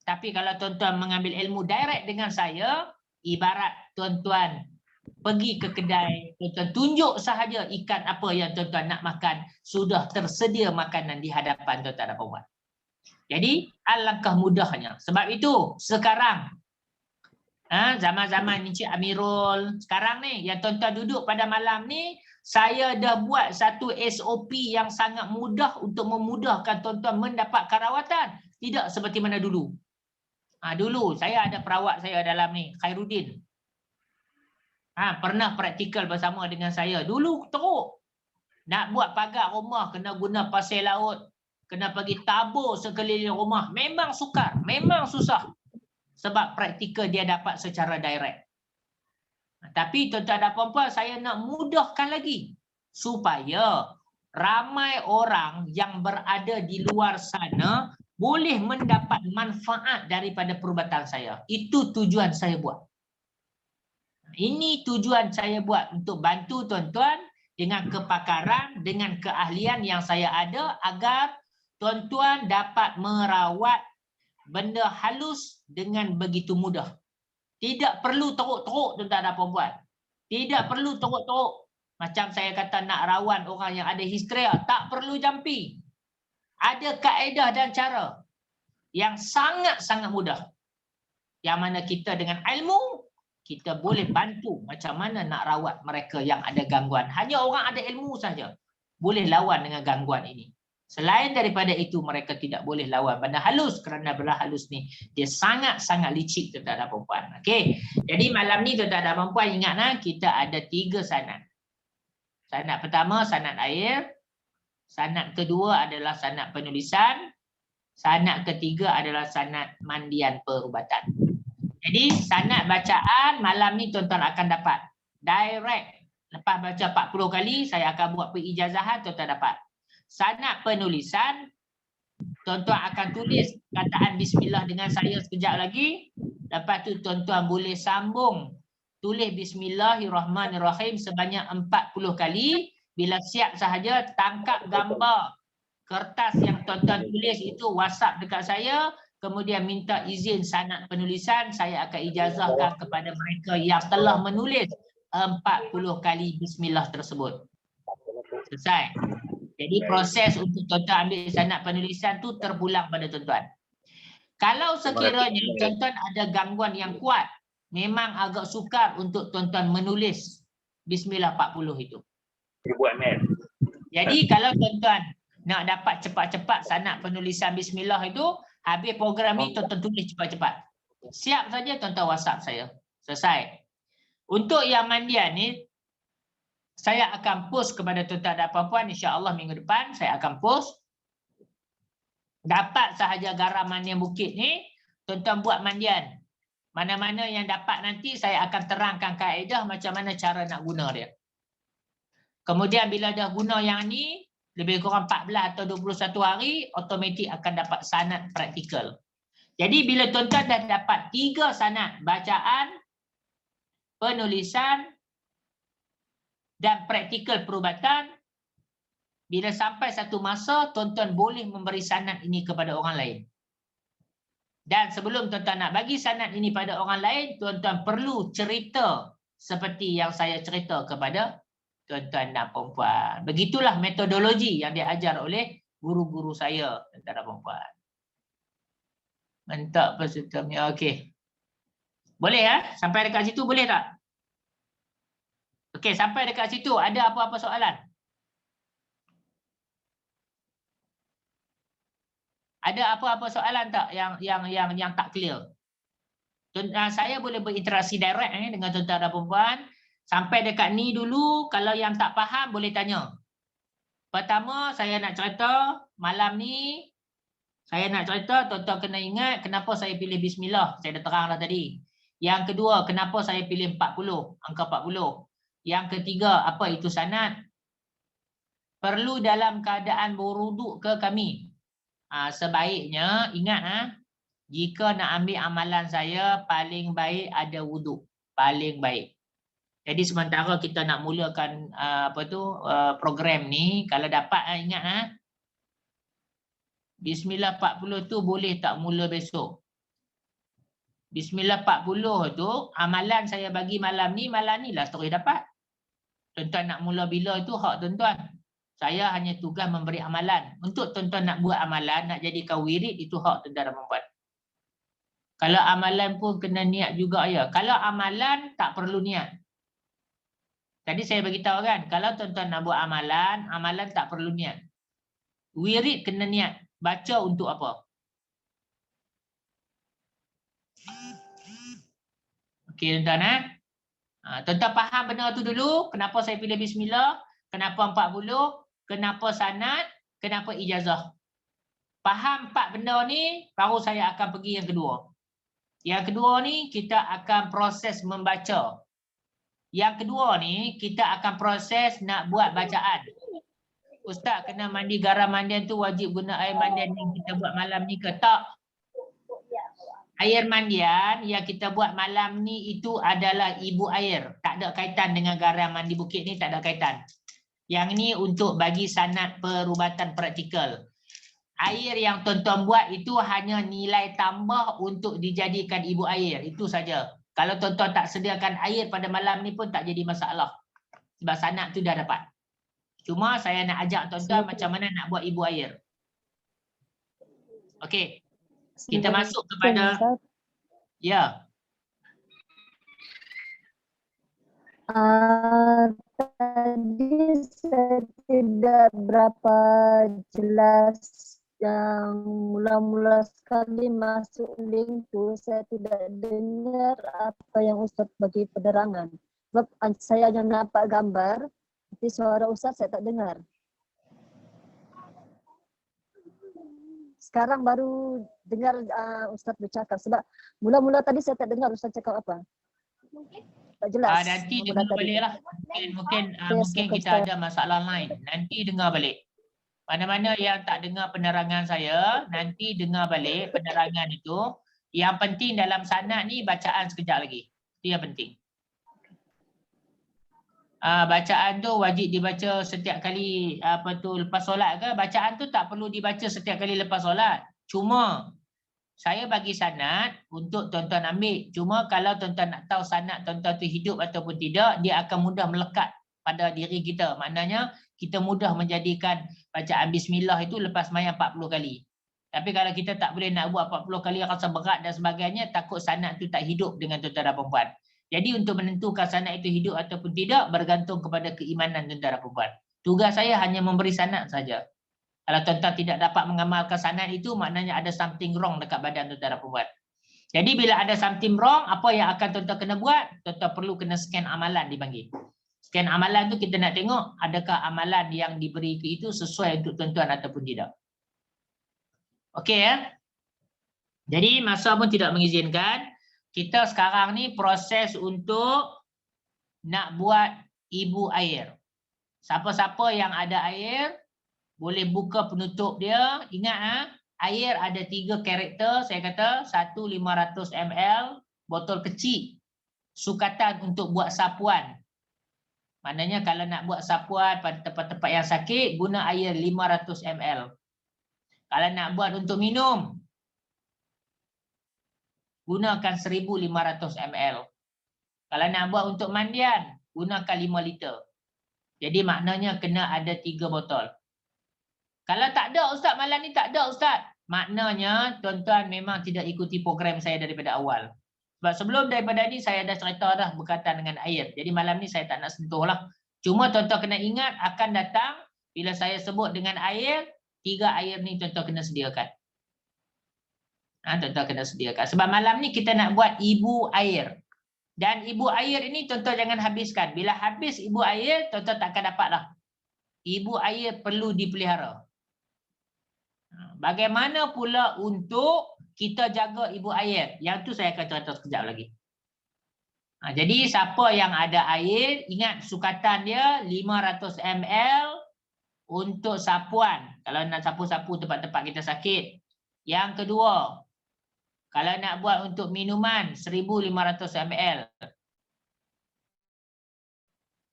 Tapi kalau tuan-tuan mengambil ilmu direct dengan saya, ibarat tuan-tuan pergi ke kedai, tuan-tuan tunjuk sahaja ikan apa yang tuan-tuan nak makan, sudah tersedia makanan di hadapan tuan-tuan dan puan-puan. Jadi alangkah mudahnya. Sebab itu sekarang zaman-zaman Encik Amirul sekarang ni yang tuan-tuan duduk pada malam ni, saya dah buat satu SOP yang sangat mudah untuk memudahkan tuan-tuan mendapatkan rawatan. Tidak seperti mana dulu. Dulu saya ada perawat saya dalam ni, Khairuddin. Pernah praktikal bersama dengan saya. Dulu teruk. Nak buat pagar rumah kena guna pasir laut. Kena pergi tabur sekeliling rumah. Memang sukar. Memang susah. Sebab praktikal dia dapat secara direct. Tapi tuan-tuan dan puan-puan, saya nak mudahkan lagi. Supaya ramai orang yang berada di luar sana boleh mendapat manfaat daripada perubatan saya. Itu tujuan saya buat. Ini tujuan saya buat untuk bantu tuan-tuan dengan kepakaran, dengan keahlian yang saya ada agar tuan-tuan dapat merawat benda halus dengan begitu mudah. Tidak perlu teruk-teruk tuan-tuan dan puan-puan. Tidak perlu teruk-teruk. Macam saya kata nak rawan orang yang ada histeria, tak perlu jampi. Ada kaedah dan cara yang sangat-sangat mudah. Yang mana kita dengan ilmu, kita boleh bantu macam mana nak rawat mereka yang ada gangguan. Hanya orang ada ilmu saja boleh lawan dengan gangguan ini. Selain daripada itu, mereka tidak boleh lawan benda halus kerana benda halus ni dia sangat-sangat licik tuan-tuan dan puan-puan. Okey. Jadi malam ni tuan-tuan dan puan-puan ingatlah kita ada 3 sanad. Sanad pertama sanad air, sanad kedua adalah sanad penulisan, sanad ketiga adalah sanad mandian perubatan. Jadi sanad bacaan malam ni tuan-tuan akan dapat direct. Lepas baca 40 kali saya akan buat perijazahan, tuan-tuan dapat. Sanad penulisan, tuan-tuan akan tulis kataan bismillah dengan saya sekejap lagi. Lepas tu tuan-tuan boleh sambung tulis bismillahirrahmanirrahim sebanyak 40 kali. Bila siap sahaja, tangkap gambar kertas yang tuan-tuan tulis itu, WhatsApp dekat saya. Kemudian minta izin sanad penulisan, saya akan ijazahkan kepada mereka yang telah menulis 40 kali bismillah tersebut. Selesai. Jadi proses untuk tuan-tuan ambil sanad penulisan tu terpulang pada tuan-tuan. Kalau sekiranya tuan-tuan ada gangguan yang kuat, memang agak sukar untuk tuan-tuan menulis Bismillah 40 itu. Jadi kalau tuan-tuan nak dapat cepat-cepat sanad penulisan Bismillah itu, habis program ni tuan-tuan tulis cepat-cepat. Siap saja tuan-tuan WhatsApp saya. Selesai. Untuk yang mandian ni, saya akan post kepada tuan-tuan dan puan-puan, insya-Allah minggu depan saya akan post. Dapat sahaja garam mandian bukit ni, tuan-tuan buat mandian. Mana-mana yang dapat nanti saya akan terangkan kaedah macam mana cara nak guna dia. Kemudian bila dah guna yang ni, lebih kurang 14 atau 21 hari, automatik akan dapat sanad praktikal. Jadi bila tuan-tuan dah dapat 3 sanad, bacaan, penulisan dan praktikal perubatan, bila sampai satu masa, tuan-tuan boleh memberi sanad ini kepada orang lain. Dan sebelum tuan-tuan nak bagi sanad ini pada orang lain, tuan-tuan perlu cerita seperti yang saya cerita kepada tuan-tuan dan puan-puan. Begitulah metodologi yang diajar oleh guru-guru saya, tuan-tuan dan puan-puan. Mantap pesertanya. Okey. Boleh ya? Sampai dekat situ boleh tak? Okey, sampai dekat situ ada apa-apa soalan? Ada apa-apa soalan tak yang tak clear? Saya boleh berinteraksi direct dengan tuan-tuan dan puan-puan. Sampai dekat ni dulu, kalau yang tak faham boleh tanya. Pertama, saya nak cerita malam ni, saya nak cerita, tuan-tuan kena ingat kenapa saya pilih Bismillah. Saya dah terang dah tadi. Yang kedua, kenapa saya pilih 40, angka 40. Yang ketiga, apa itu sanad? Perlu dalam keadaan berwuduk ke kami? Sebaiknya, ingat jika nak ambil amalan saya, paling baik ada wuduk. Paling baik. Jadi sementara kita nak mulakan program ni, kalau dapat ingat Bismillah 40 tu boleh tak mula besok? Bismillah 40 tu amalan saya bagi malam ni lah terus dapat. Tuan-tuan nak mula bila itu hak tuan-tuan. Saya hanya tugas memberi amalan. Untuk tuan-tuan nak buat amalan, nak jadikan wirid, itu hak tuan-tuan dan puan-puan. Kalau amalan pun kena niat juga ya. Kalau amalan tak perlu niat. Tadi saya beritahu kan, kalau tuan-tuan nak buat amalan, amalan tak perlu niat. Wirid kena niat. Baca untuk apa? Okey tuan-tuan tuan-tuan faham benda tu dulu, kenapa saya pilih Bismillah, kenapa 40, kenapa sanad, kenapa ijazah. Faham 4 benda ni, baru saya akan pergi yang kedua. Yang kedua ni, kita akan proses membaca. Yang kedua ni, kita akan proses nak buat bacaan. Ustaz, kena mandi garam mandian tu wajib guna air mandian yang kita buat malam ni ke tak? Air mandian yang kita buat malam ni itu adalah ibu air. Tak ada kaitan dengan garam mandi bukit ni, tak ada kaitan. Yang ni untuk bagi sanad perubatan praktikal. Air yang tuan-tuan buat itu hanya nilai tambah untuk dijadikan ibu air. Itu saja. Kalau tuan-tuan tak sediakan air pada malam ni pun tak jadi masalah. Sebab sanad tu dah dapat. Cuma saya nak ajak tuan-tuan macam mana nak buat ibu air. Okey. Kita masuk kepada ya. Tadi saya tidak berapa jelas yang mula-mula sekali masuk link tu, saya tidak dengar apa yang Ustaz bagi penerangan. Sebab saya hanya nampak gambar, tapi suara Ustaz saya tak dengar. Sekarang baru dengar Ustaz bercakap. Sebab mula-mula tadi saya tak dengar Ustaz cakap apa. Tak jelas. Nanti dengar balik lah. Mungkin kita ada masalah lain. Nanti dengar balik. Mana-mana yang tak dengar penerangan saya, nanti dengar balik penerangan itu. Yang penting dalam sanad ni bacaan sekejap lagi. Itu yang penting. Bacaan tu wajib dibaca setiap kali lepas solat ke? Bacaan tu tak perlu dibaca setiap kali lepas solat. Cuma saya bagi sanad untuk tuan-tuan ambil. Cuma kalau tuan-tuan nak tahu sanad tuan-tuan tu hidup ataupun tidak, dia akan mudah melekat pada diri kita. Maknanya kita mudah menjadikan bacaan bismillah itu lepas sembahyang 40 kali. Tapi kalau kita tak boleh nak buat 40 kali, rasa berat dan sebagainya, takut sanad itu tak hidup dengan tuan-tuan dan perempuan. Jadi untuk menentukan sanad itu hidup ataupun tidak bergantung kepada keimanan tuan-tuan dan perempuan. Tugas saya hanya memberi sanad saja. Kalau tuan-tuan tidak dapat mengamalkan sanad itu, maknanya ada something wrong dekat badan tuan-tuan dan perempuan. Jadi bila ada something wrong, apa yang akan tuan-tuan kena buat? Tuan-tuan perlu kena scan amalan dipanggil. Scan amalan tu kita nak tengok adakah amalan yang diberi itu sesuai untuk tuan-tuan ataupun tidak. Okey ya. Jadi masa pun tidak mengizinkan. Kita sekarang ni proses untuk nak buat ibu air. Siapa-siapa yang ada air boleh buka penutup dia. Ingat air ada 3 karakter. Saya kata 1 500 ml botol kecil. Sukatan untuk buat sapuan. Maknanya kalau nak buat sapuan pada tempat-tempat yang sakit, guna air 500 ml. Kalau nak buat untuk minum, gunakan 1500 ml. Kalau nak buat untuk mandian, gunakan 5 liter. Jadi maknanya kena ada 3 botol. Kalau tak ada Ustaz, malam ni tak ada Ustaz, maknanya tuan-tuan memang tidak ikuti program saya daripada awal. Sebab sebelum daripada ni saya dah cerita dah berkaitan dengan air. Jadi malam ni saya tak nak sentuh lah. Cuma tuan-tuan kena ingat akan datang bila saya sebut dengan air, 3 air ni tuan-tuan kena sediakan. Tuan-tuan kena sediakan. Sebab malam ni kita nak buat ibu air. Dan ibu air ini tuan-tuan jangan habiskan. Bila habis ibu air, tuan-tuan tak akan dapat lah. Ibu air perlu dipelihara. Bagaimana pula untuk kita jaga ibu air? Yang tu saya akan cerita sekejap lagi. Jadi siapa yang ada air, ingat sukatan dia 500 ml untuk sapuan. Kalau nak sapu-sapu tempat-tempat kita sakit. Yang kedua, kalau nak buat untuk minuman 1500 ml.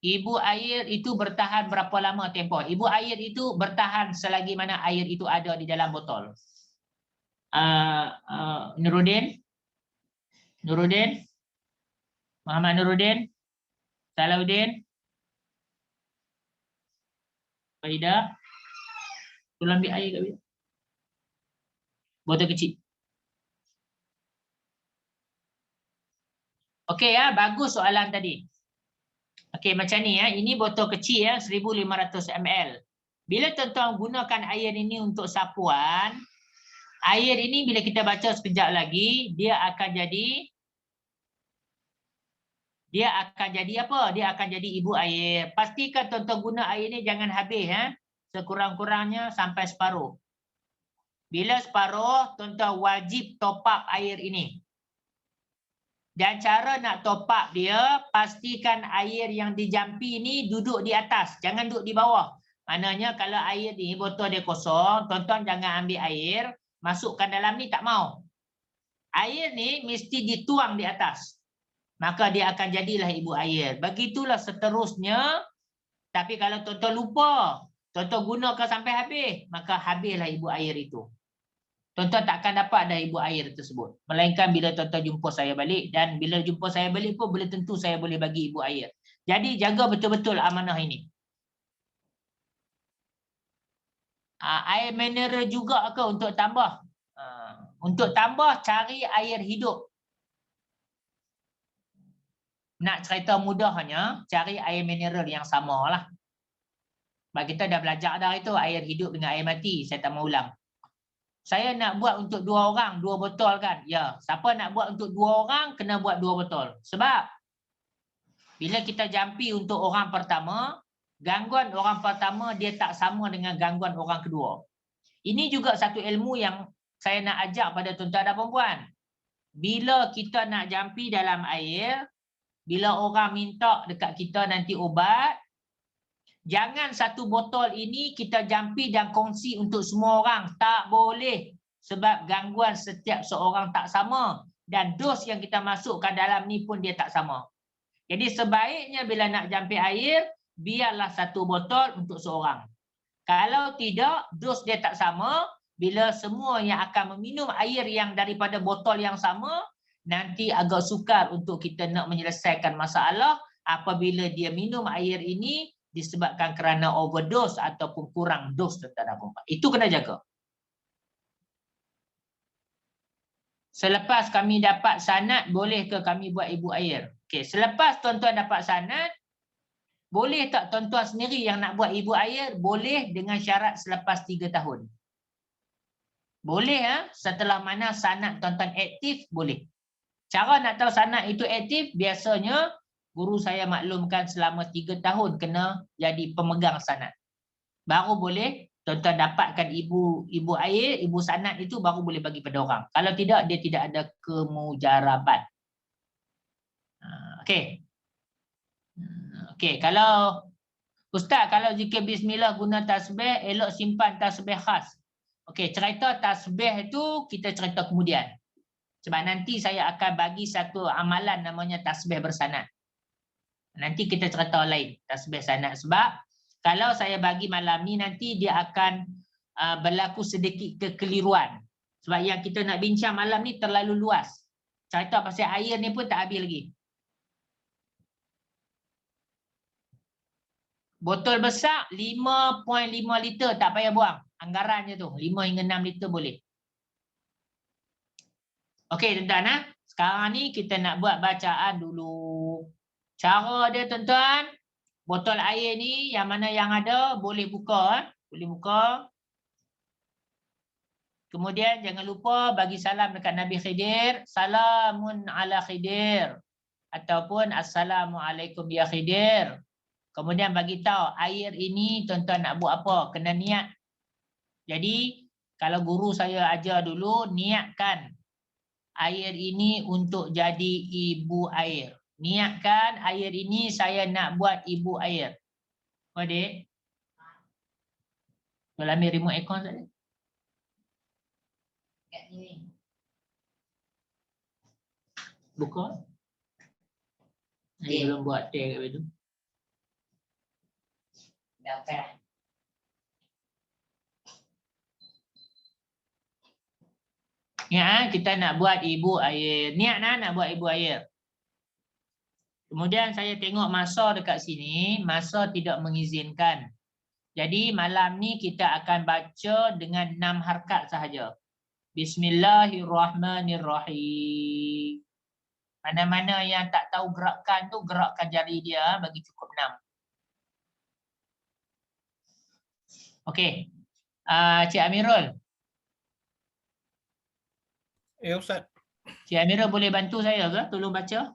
Ibu air itu bertahan berapa lama tempoh? Ibu air itu bertahan selagi mana air itu ada di dalam botol. Nuruddin? Nuruddin? Muhammad Nuruddin? Salahuddin? Farida? Tolong ambil air kat dia. Botol kecil. Okey ya, bagus soalan tadi. Okey, macam ni ya. Ini botol kecil ya, 1500 ml. Bila tuan-tuan gunakan air ini untuk sapuan, air ini bila kita baca sekejap lagi, dia akan jadi apa? Dia akan jadi ibu air. Pastikan tuan-tuan guna air ini jangan habis ya. Sekurang-kurangnya sampai separuh. Bila separuh, tuan-tuan wajib top up air ini. Dan cara nak top up dia, pastikan air yang dijampi ni duduk di atas, jangan duduk di bawah. Maknanya kalau air ni botol dia kosong, tuan-tuan jangan ambil air, masukkan dalam ni, tak mau. Air ni mesti dituang di atas. Maka dia akan jadilah ibu air. Begitulah seterusnya. Tapi kalau tuan-tuan lupa, tuan-tuan gunakan sampai habis, maka habislah ibu air itu. Tuan-tuan tak akan dapat dah ibu air tersebut. Melainkan bila tuan-tuan jumpa saya balik. Dan bila jumpa saya balik pun boleh tentu saya boleh bagi ibu air. Jadi jaga betul-betul amanah ini. Air mineral juga ke untuk tambah? Untuk tambah cari air hidup. Nak cerita mudahnya, cari air mineral yang sama lah. Sebab kita dah belajar dah itu air hidup dengan air mati. Saya tak mau ulang. Saya nak buat untuk 2 orang, 2 botol kan? Ya, siapa nak buat untuk 2 orang, kena buat 2 botol. Sebab, bila kita jampi untuk orang pertama, gangguan orang pertama dia tak sama dengan gangguan orang kedua. Ini juga satu ilmu yang saya nak ajak pada tuan-tuan dan perempuan. Bila kita nak jampi dalam air, bila orang minta dekat kita nanti ubat, jangan satu botol ini kita jampi dan kongsi untuk semua orang. Tak boleh. Sebab gangguan setiap seorang tak sama. Dan dos yang kita masukkan dalam ni pun dia tak sama. Jadi sebaiknya bila nak jampi air, biarlah satu botol untuk seorang. Kalau tidak, dos dia tak sama. Bila semua yang akan meminum air yang daripada botol yang sama, nanti agak sukar untuk kita nak menyelesaikan masalah. apabila dia minum air ini disebabkan kerana overdose ataupun kurang dos tuan-tuan dan puan-puan. Itu kena jaga. Selepas kami dapat sanad, boleh ke kami buat ibu air? Okey, selepas tuan-tuan dapat sanad, boleh tak tuan-tuan sendiri yang nak buat ibu air? Boleh dengan syarat selepas 3 tahun. Boleh setelah mana sanad tuan-tuan aktif, boleh. Cara nak tahu sanad itu aktif, biasanya guru saya maklumkan selama 3 tahun kena jadi pemegang sanad. Baru boleh tuan-tuan dapatkan ibu air, ibu sanad itu baru boleh bagi pada orang. Kalau tidak, dia tidak ada kemujaraban. Okey. Okey, kalau Ustaz, kalau zikir bismillah guna tasbih, elok simpan tasbih khas. Okey, cerita tasbih itu kita cerita kemudian. Sebab nanti saya akan bagi satu amalan namanya tasbih bersanad. Nanti kita cerita lain, tasbih sanad. Sebab kalau saya bagi malam ni nanti dia akan berlaku sedikit kekeliruan. Sebab yang kita nak bincang malam ni terlalu luas. Cerita pasal air ni pun tak habis lagi. Botol besar 5.5 liter tak payah buang. Anggarannya tu 5 hingga 6 liter boleh. Okey tuan-tuan, sekarang ni kita nak buat bacaan dulu. Cara dia tuan-tuan, botol air ni yang mana yang ada boleh buka. Boleh buka. Kemudian jangan lupa bagi salam dekat Nabi Khidir. Salamun ala Khidir. Ataupun Assalamualaikum ya Khidir. Kemudian bagi tahu air ini tuan-tuan nak buat apa, kena niat. Jadi kalau guru saya ajar dulu, niatkan air ini untuk jadi ibu air. Niatkan air ini saya nak buat ibu air. Adik. Boleh ambil remote aircon saja. Kat sini. Buka. Saya belum buat teh kat situ. Dah okey dah. Ya, kita nak buat ibu air. Niat nak buat ibu air. Kemudian saya tengok masa dekat sini, masa tidak mengizinkan. Jadi malam ni kita akan baca dengan 6 harakat sahaja. Bismillahirrahmanirrahim. Mana-mana yang tak tahu gerakan tu, gerakkan jari dia bagi cukup 6. Okey. Cik Amirul. Ya Ustaz. Cik Amirul boleh bantu saya ke? Tolong baca.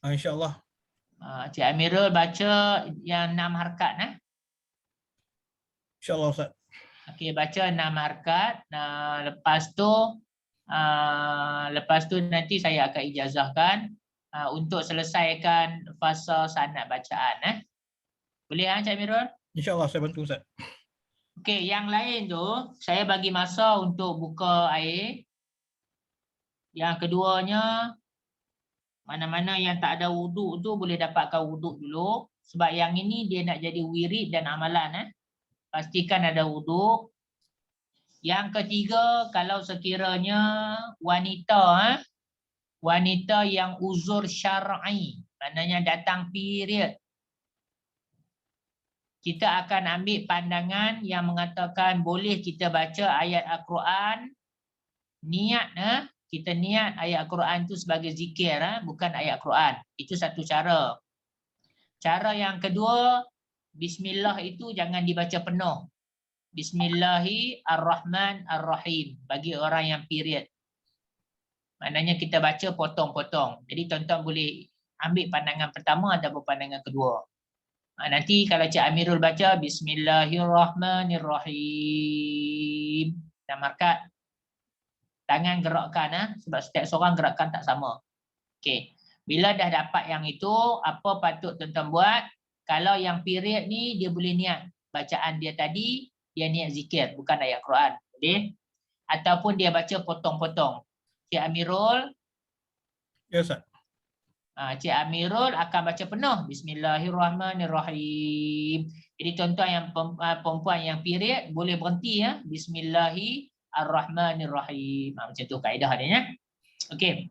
InsyaAllah. Cik Amirul baca yang 6 harakat. InsyaAllah Ustaz. Okey, baca 6 harakat. Lepas tu nanti saya akan ijazahkan untuk selesaikan fasa sanad bacaan. Boleh Cik Amirul? InsyaAllah saya bantu Ustaz. Okey, yang lain tu saya bagi masa untuk buka air. Yang keduanya, mana-mana yang tak ada wuduk tu boleh dapatkan wuduk dulu. Sebab yang ini dia nak jadi wirid dan amalan. Pastikan ada wuduk. Yang ketiga, kalau sekiranya wanita, wanita yang uzur syar'i, maknanya datang period, kita akan ambil pandangan yang mengatakan boleh kita baca ayat Al-Quran, niat, kita niat ayat Al-Quran itu sebagai zikir, bukan ayat Al-Quran. Itu satu cara. Cara yang kedua, Bismillah itu jangan dibaca penuh. Bismillahirrahmanirrahim bagi orang yang period. Maknanya kita baca potong-potong. Jadi tuan-tuan boleh ambil pandangan pertama ataupun pandangan kedua. Nanti kalau Cik Amirul baca Bismillahirrahmanirrahim. Dan markat tangan gerakkan sebab setiap seorang gerakkan tak sama. Okey. Bila dah dapat yang itu, apa patut tuan-tuan buat? Kalau yang period ni dia boleh niat bacaan dia tadi, dia niat zikir bukan ayat Quran. Okey. Ataupun dia baca potong-potong. Cik Amirul. Ya Ustaz. Cik Amirul akan baca penuh Bismillahirrahmanirrahim. Jadi tuan-tuan yang perempuan yang period boleh berhenti Bismillahirrahmanirrahim. Macam tu kaedah dia Okey.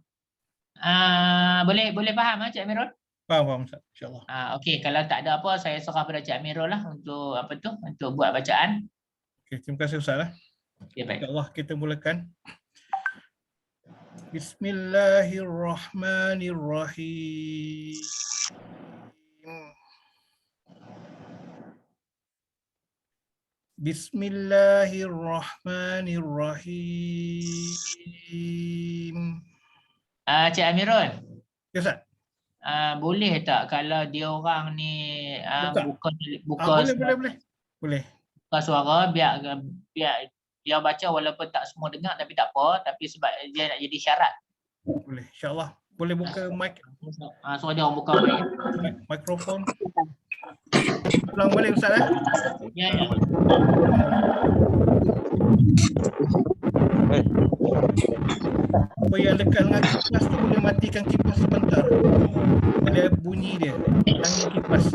Boleh faham Cik Amirul? Faham Ustaz, insya-Allah. Okey, kalau tak ada apa saya serah pada Cik Amirul lah untuk apa tu, untuk buat bacaan. Okey, terima kasih Ustaz. Ya, baik. InsyaAllah kita mulakan. Bismillahirrahmanirrahim. Bismillahirrahmanirrahim. Cik Amirul, Ya Ustaz. boleh tak kalau dia orang ni Buka. Boleh. Boleh. buka suara biar dia baca walaupun tak semua dengar tapi tak apa, tapi sebab dia nak jadi syarat. Boleh. InsyaAllah. Boleh buka mic, Suruh dia orang buka mic. mikrofon. Ulang balik Ustaz Ya. Apa yang dekat dengan kipas tu boleh matikan kipas sebentar. Ada bunyi dia. Angin kipas.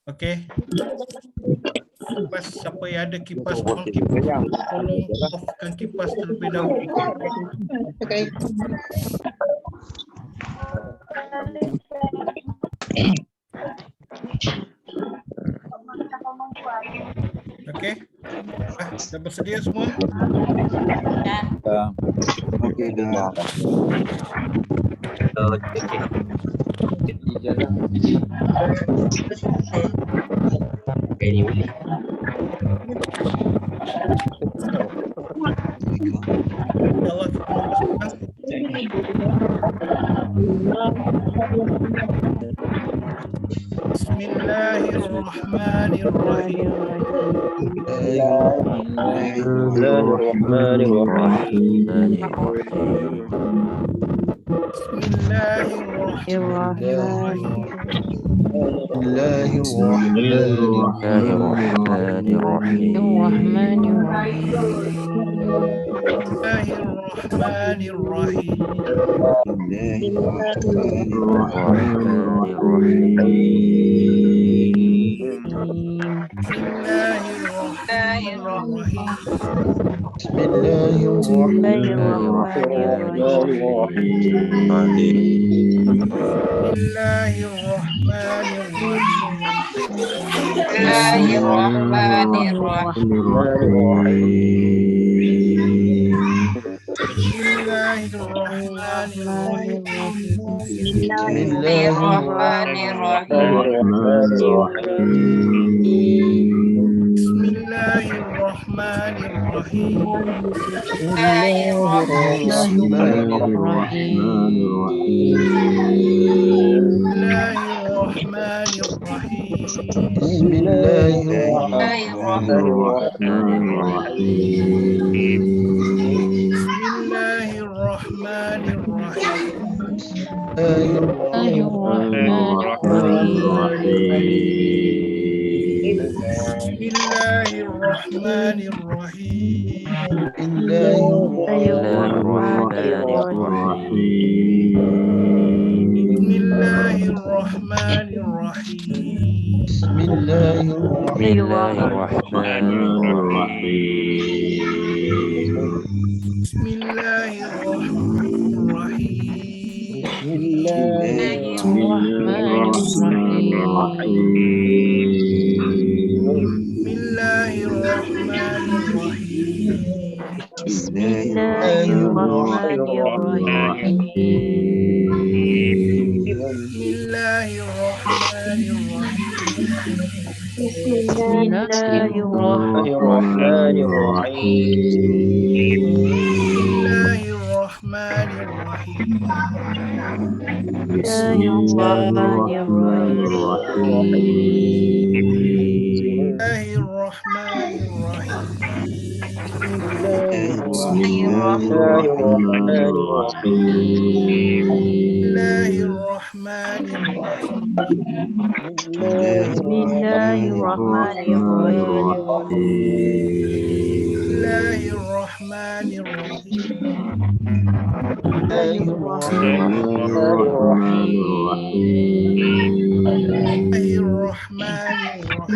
Okey. Kipas, siapa yang ada kipas on kipas, tolong offkan kipas terlebih dahulu. Okey. Dah bersedia semua? Okey dah. InsyaAllah kita mulakan. Bismillahirrahmanirrahim.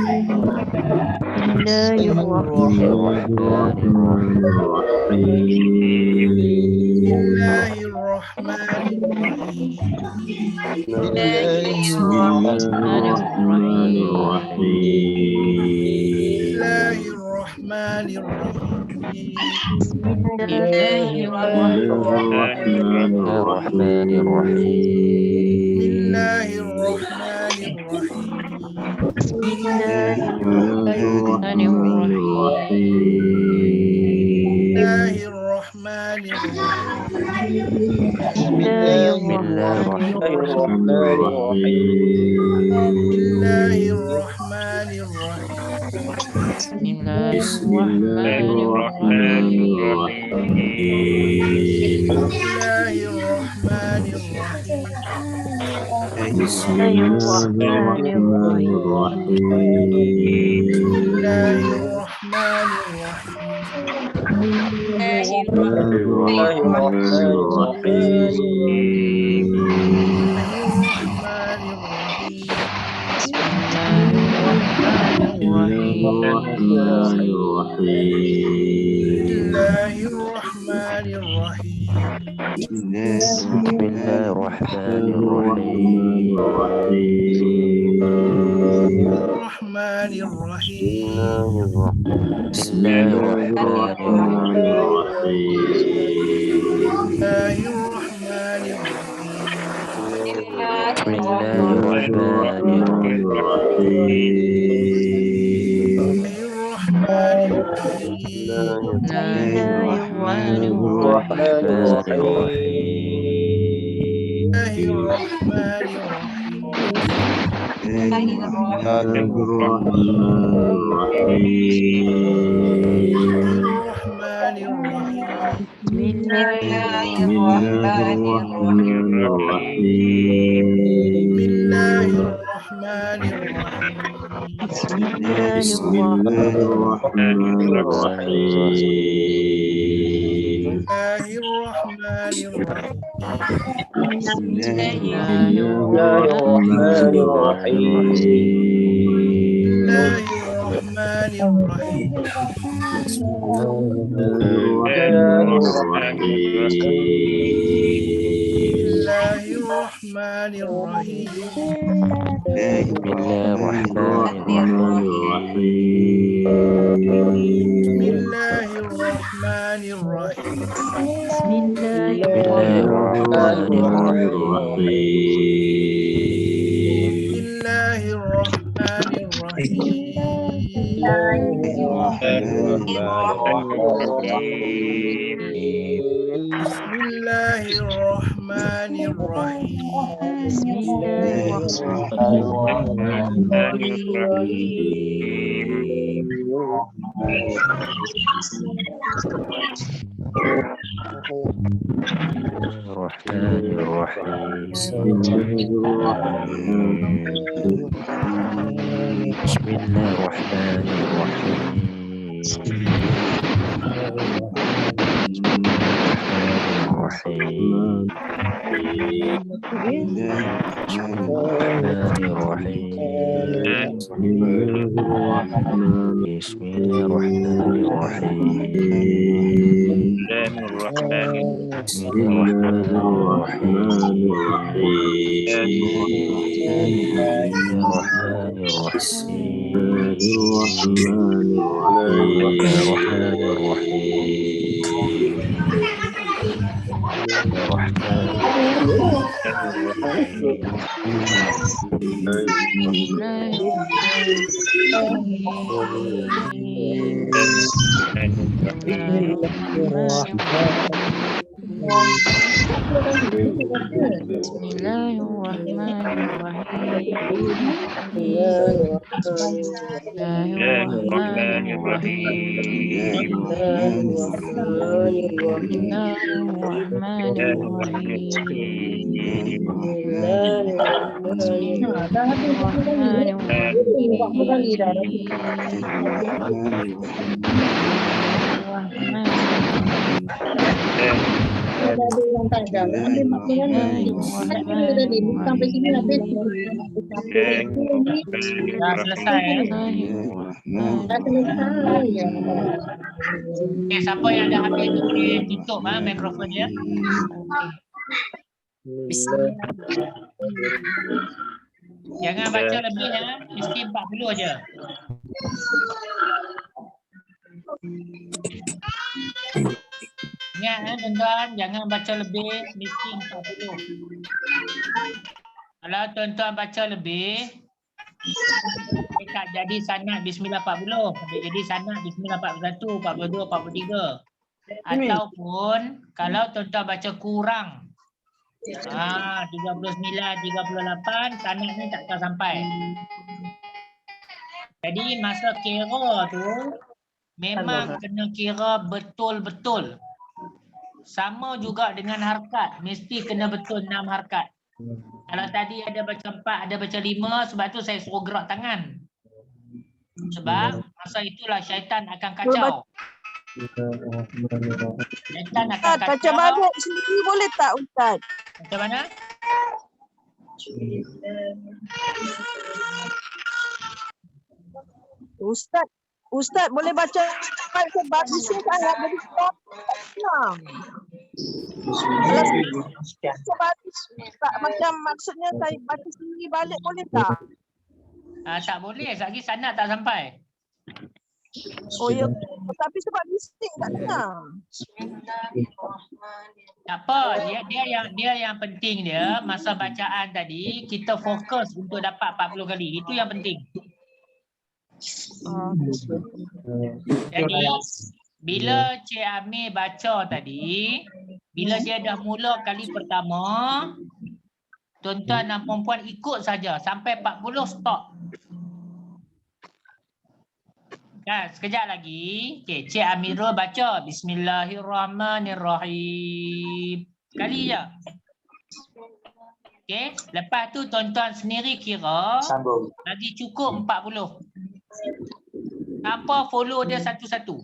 ada yang tak ada. Ambil maknanya tadi sampai sini habis. Dah selesai ya. Dah selesai ya. Okey, siapa yang dah habis tu boleh tutup mikrofon dia. Jangan baca lebih ya. Mesti 40 aja. Ingat tuan-tuan, jangan baca lebih, mesti 40. Kalau tuan-tuan baca lebih, dia tak jadi sanad Bismillah 40. Dia jadi sanad Bismillah 41, 42, 43. Ataupun kalau tuan-tuan baca kurang 39, 38, sanad ni tak akan sampai. Jadi masa kira tu memang kena kira betul-betul. Sama juga dengan harkat, mesti kena betul 6 harkat. Kalau tadi ada baca 4, ada baca 5, sebab tu saya suruh gerak tangan. Sebab masa itulah syaitan akan kacau. Syaitan akan Ustaz, baca kacau. balik sendiri boleh tak Ustaz? Macam mana? Ustaz boleh baca bagusnya sangat jadi sebab senang. Kalau baca bagus tak, macam maksudnya saya baca sendiri balik boleh tak? Tak boleh, lagi sanad tak sampai. Oh ya, tapi sebab bising tak dengar. Tak apa, dia yang penting dia masa bacaan tadi kita fokus untuk dapat 40 kali. Itu yang penting. Jadi bila Cik Amir baca tadi, bila dia dah mula kali pertama, tuan-tuan dan puan-puan ikut saja sampai 40 stop. Kan, sekejap lagi. Okey, Cik Amirul baca Bismillahirrahmanirrahim. Sekali je. Okey, lepas tu tuan-tuan sendiri kira bagi cukup 40. Tanpa follow dia satu-satu.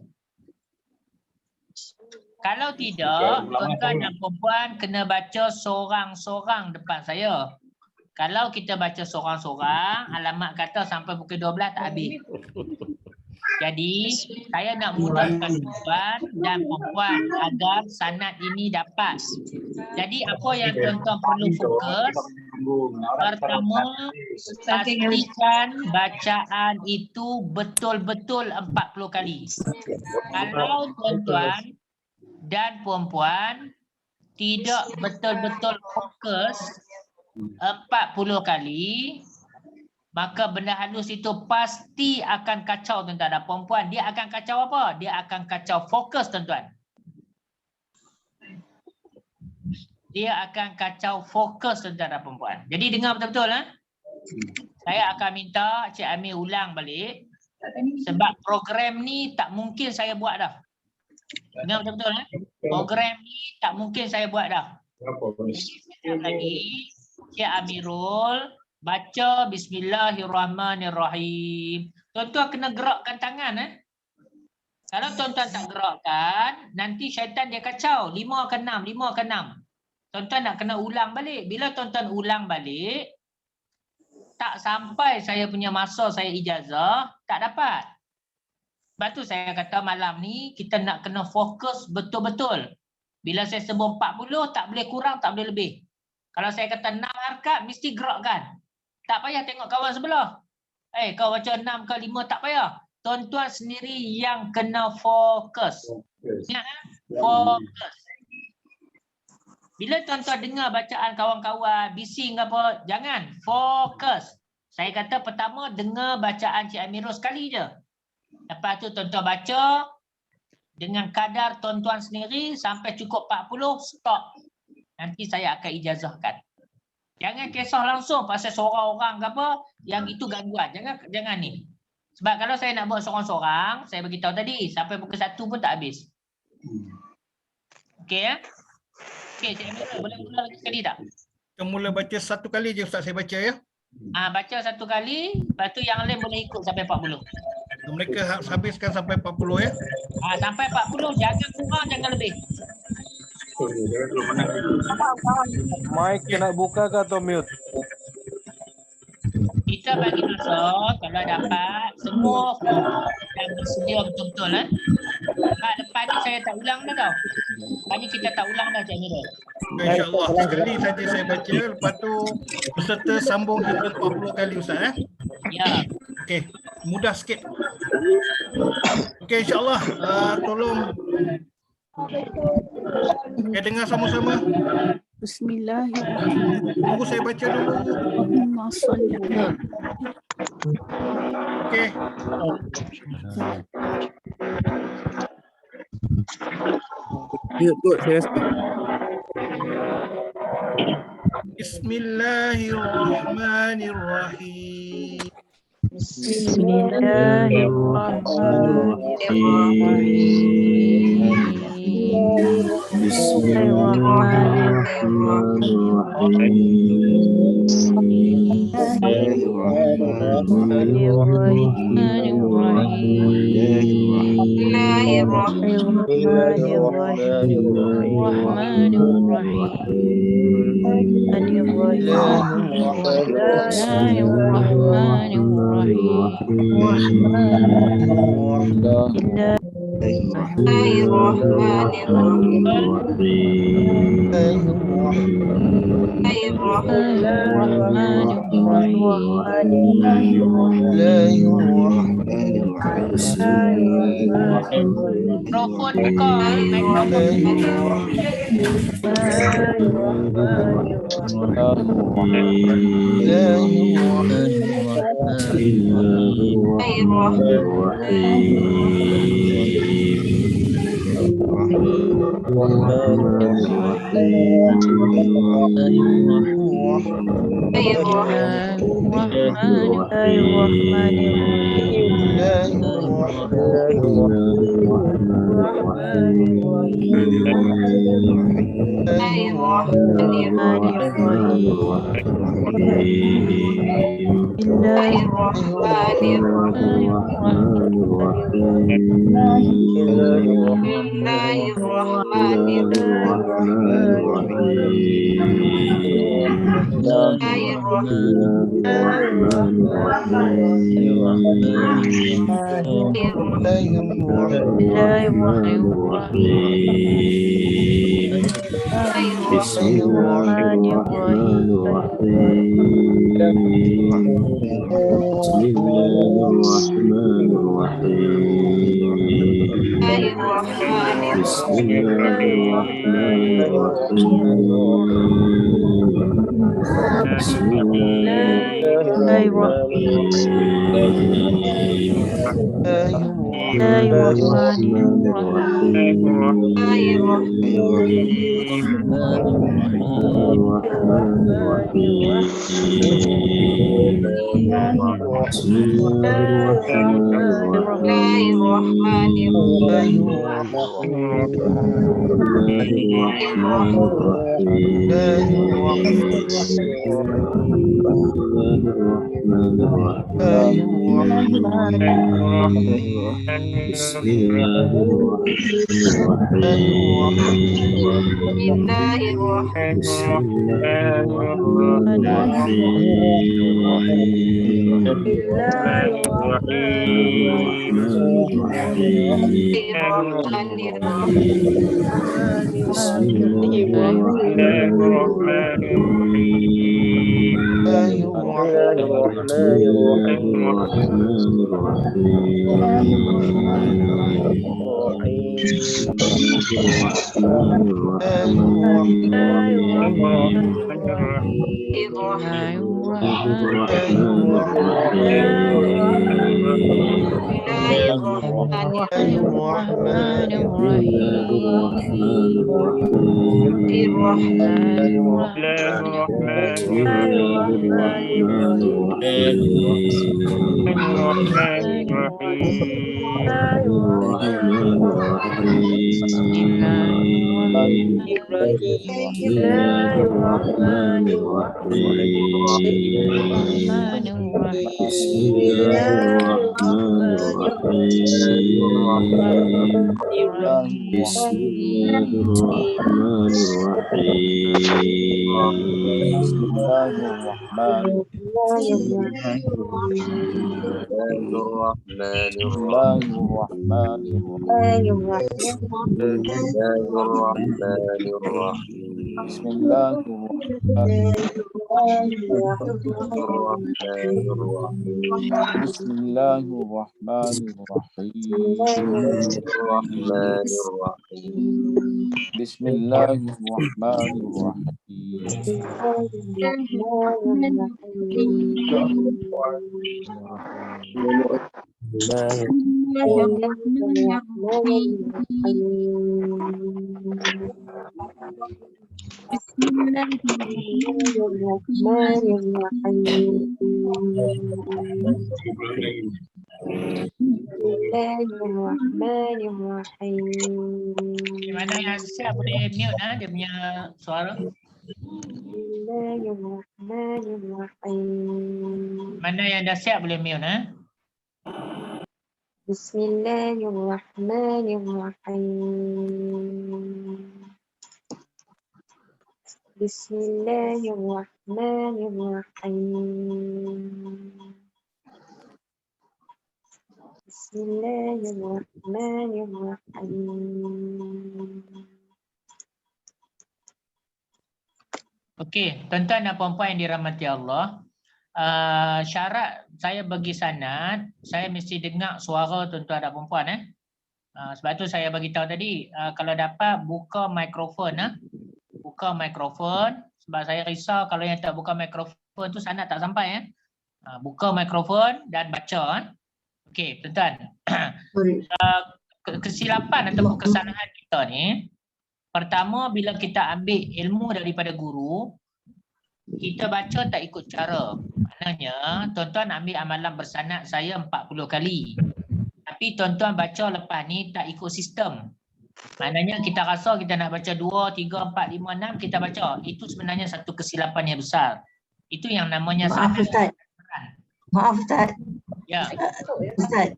Kalau tidak, tuan-tuan dan perempuan kena baca sorang-sorang depan saya. Kalau kita baca sorang-sorang, alamat kata sampai pukul 12 tak habis. Jadi, saya nak mudahkan tuan dan perempuan agar sanad ini dapat. Jadi, apa yang tuan-tuan perlu fokus? Pertama, pastikan bacaan itu betul-betul 40 kali. Kalau tuan-tuan dan puan-puan tidak betul-betul fokus 40 kali, maka benda halus itu pasti akan kacau tuan-tuan dan puan-puan. Dia akan kacau apa? Dia akan kacau fokus tuan-tuan. Dia akan kacau fokus tuan-tuan dan puan-puan. Jadi dengar betul-betul. Saya akan minta Cik Amir ulang balik. Sebab program ni tak mungkin saya buat dah. Dengar betul-betul. Program ni tak mungkin saya buat dah. Sekejap lagi Cik Amirul baca Bismillahirrahmanirrahim. Tuan-tuan kena gerakkan tangan. Kalau tuan-tuan tak gerakkan, nanti syaitan dia kacau. 5 ke 6, 5 ke 6. Tuan-tuan nak kena ulang balik. Bila tuan-tuan ulang balik, tak sampai saya punya masa saya ijazah, tak dapat. Sebab tu saya kata malam ni kita nak kena fokus betul-betul. Bila saya sebut 40, tak boleh kurang, tak boleh lebih. Kalau saya kata 6 harkat, mesti gerakkan. Tak payah tengok kawan sebelah. Kau baca 6 ke 5, tak payah. Tuan-tuan sendiri yang kena fokus. Ingat, fokus. Bila tuan-tuan dengar bacaan kawan-kawan, bising apa, jangan. Fokus. Saya kata pertama, dengar bacaan Cik Amirul sekali je. Lepas tu tuan-tuan baca dengan kadar tuan-tuan sendiri sampai cukup 40, stop. Nanti saya akan ijazahkan. Jangan kisah langsung pasal seorang orang ke apa, yang itu gangguan. Jangan ni. Sebab kalau saya nak buat seorang-seorang, saya beritahu tadi, sampai pukul 1 pun tak habis. Okey ya? Okey, Cik Amirul, boleh ulang lagi sekali tak? Kita mula baca satu kali je Ustaz, saya baca ya. Baca satu kali, lepas tu yang lain boleh ikut sampai 40. Mereka habiskan sampai 40 ya. Sampai 40, jangan kurang, jangan lebih. Mic kena buka ke atau mute? Kita bagi masuk kalau dapat semua yang bersedia betul-betul lepas ni saya tak ulang dah tau. Lepas ni kita tak ulang dah Cik Mirul. InsyaAllah sekali saja saya baca, lepas tu peserta sambung kita 40 kali Ustaz. Ya. Okey, mudah sikit. Okey, insyaAllah tolong kita dengar sama-sama. Bismillahirrahmanirrahim. Tunggu saya baca dulu. Allahumma shalli ala Okey. Bismillahirrahmanirrahim. Mikrofon buka, Mana yang siap boleh mute dia punya suara. Mana yang dah siap boleh mute Bismillahirrahmanirrahim. Bismillahirrahmanirrahim. Bismillahirrahmanirrahim. Okey, tuan-tuan dan puan-puan yang dirahmati Allah. Syarat saya bagi sanad, saya mesti dengar suara tuan-tuan dan puan-puan sebab tu saya bagi tahu tadi, kalau dapat buka mikrofon buka mikrofon, sebab saya risau kalau yang tak buka mikrofon tu sanad tak sampai buka mikrofon dan baca Okey, tuan-tuan. Kesilapan ataupun kesalahan kita ni, pertama bila kita ambil ilmu daripada guru, kita baca tak ikut cara. Maknanya tuan-tuan ambil amalan bersanad saya 40 kali. Tapi tuan-tuan baca lepas ni tak ikut sistem. Maknanya kita rasa kita nak baca 2, 3, 4, 5, 6 kita baca. Itu sebenarnya satu kesilapan yang besar. Itu yang namanya Maaf Ustaz. Maaf Ustaz. Ya. Ustaz.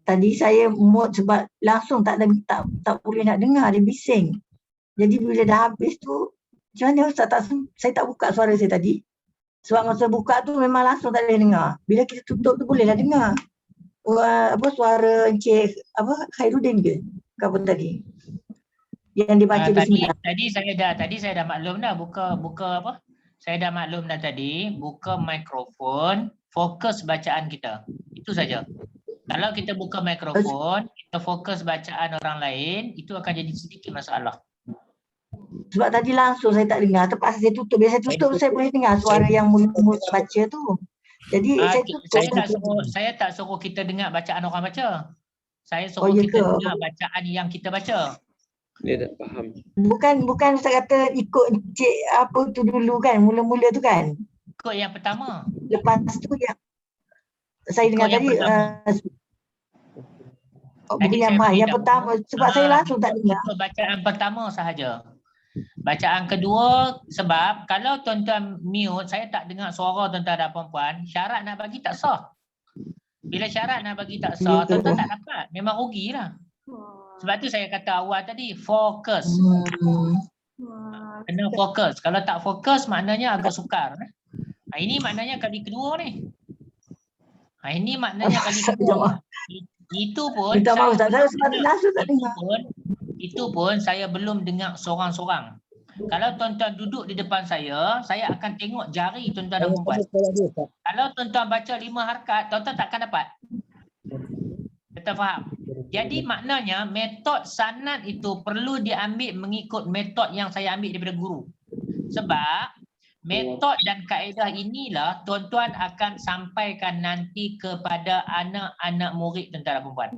Tadi saya mute sebab langsung tak boleh nak dengar, dia bising. Jadi bila dah habis tu macam mana Ustaz, saya tak buka suara saya tadi. Sebab masa buka tu memang langsung tak boleh dengar. Bila kita tutup tu bolehlah dengar. Suara Encik Khairuddin ke? Apa tadi? Yang dibaca bismillah. Tadi saya dah maklum dah buka apa? Saya dah maklum dah tadi, buka mikrofon, fokus bacaan kita. Itu saja. Kalau kita buka mikrofon, kita fokus bacaan orang lain, itu akan jadi sedikit masalah. Sebab tadi langsung saya tak dengar, terpaksa saya tutup. Biasa tutup saya boleh dengar suara yang mulut baca tu. Jadi saya tutup. Saya tak suruh kita dengar bacaan orang baca. Saya suruh kita dengar bacaan yang kita baca. Dia tak faham. Bukan Ustaz kata ikut Encik apa tu dulu kan, mula-mula tu kan. Ikut yang pertama. Lepas tu yang saya dengar tadi bukan yang pertama sebab saya langsung tak dengar. Bacaan pertama sahaja. Bacaan kedua, sebab kalau tuan-tuan mute, saya tak dengar suara tuan-tuan dan puan-puan, syarat nak bagi tak sah. Bila syarat nak bagi tak sah, tuan-tuan tak dapat. Memang rugilah. Sebab tu saya kata awal tadi, fokus. Kena fokus. Kalau tak fokus, maknanya agak sukar. Ini maknanya kali kedua ni. Ini maknanya kali kedua. Itu pun saya belum dengar seorang-seorang. Kalau tuan-tuan duduk di depan saya akan tengok jari tuan-tuan dan puan. Kalau tuan-tuan baca 5 harakat, tuan-tuan takkan dapat. Kita faham? Jadi maknanya metod sanad itu perlu diambil mengikut metod yang saya ambil daripada guru. Sebab metod dan kaedah inilah tuan-tuan akan sampaikan nanti kepada anak-anak murid tuan-tuan dan puan.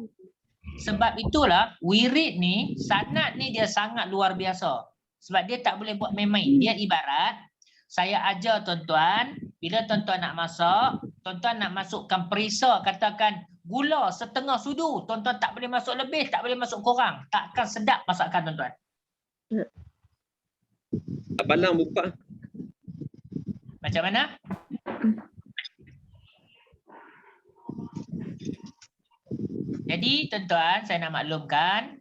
Sebab itulah wirid ni, sanad ni dia sangat luar biasa. Sebab dia tak boleh buat main-main. Dia ibarat saya ajar tuan-tuan, bila tuan-tuan nak masak, tuan-tuan nak masukkan perisa, katakan gula setengah sudu, tuan-tuan tak boleh masuk lebih, tak boleh masuk kurang. Takkan sedap masakan tuan-tuan. Tak balang buka. Macam mana? Jadi tuan-tuan, saya nak maklumkan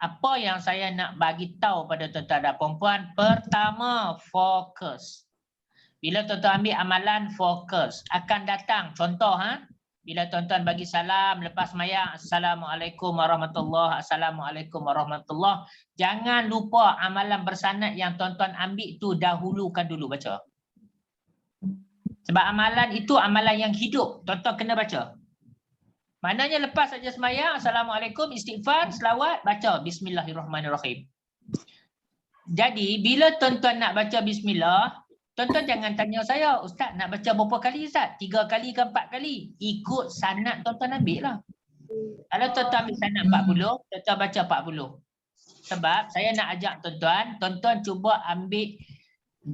apa yang saya nak bagi tahu pada tuan-tuan dan puan-puan. Pertama, fokus. Bila tuan-tuan ambil amalan, fokus. Akan datang contoh, bila tuan-tuan bagi salam lepas mayang, Assalamualaikum warahmatullahi, Assalamualaikum warahmatullahi. Jangan lupa amalan bersanad yang tuan-tuan ambil tu dahulukan dulu baca. Sebab amalan itu amalan yang hidup, tuan-tuan kena baca. Maknanya lepas saja semayang, Assalamualaikum, istighfar, selawat, baca Bismillahirrahmanirrahim. Jadi bila tuan-tuan nak baca Bismillah, tuan-tuan jangan tanya saya, Ustaz nak baca berapa kali Ustaz? 3 kali ke 4 kali? Ikut sanad tuan-tuan ambil lah. Kalau tuan-tuan ambil sanad 40, tuan-tuan baca 40. Sebab saya nak ajak tuan-tuan, tuan-tuan cuba ambil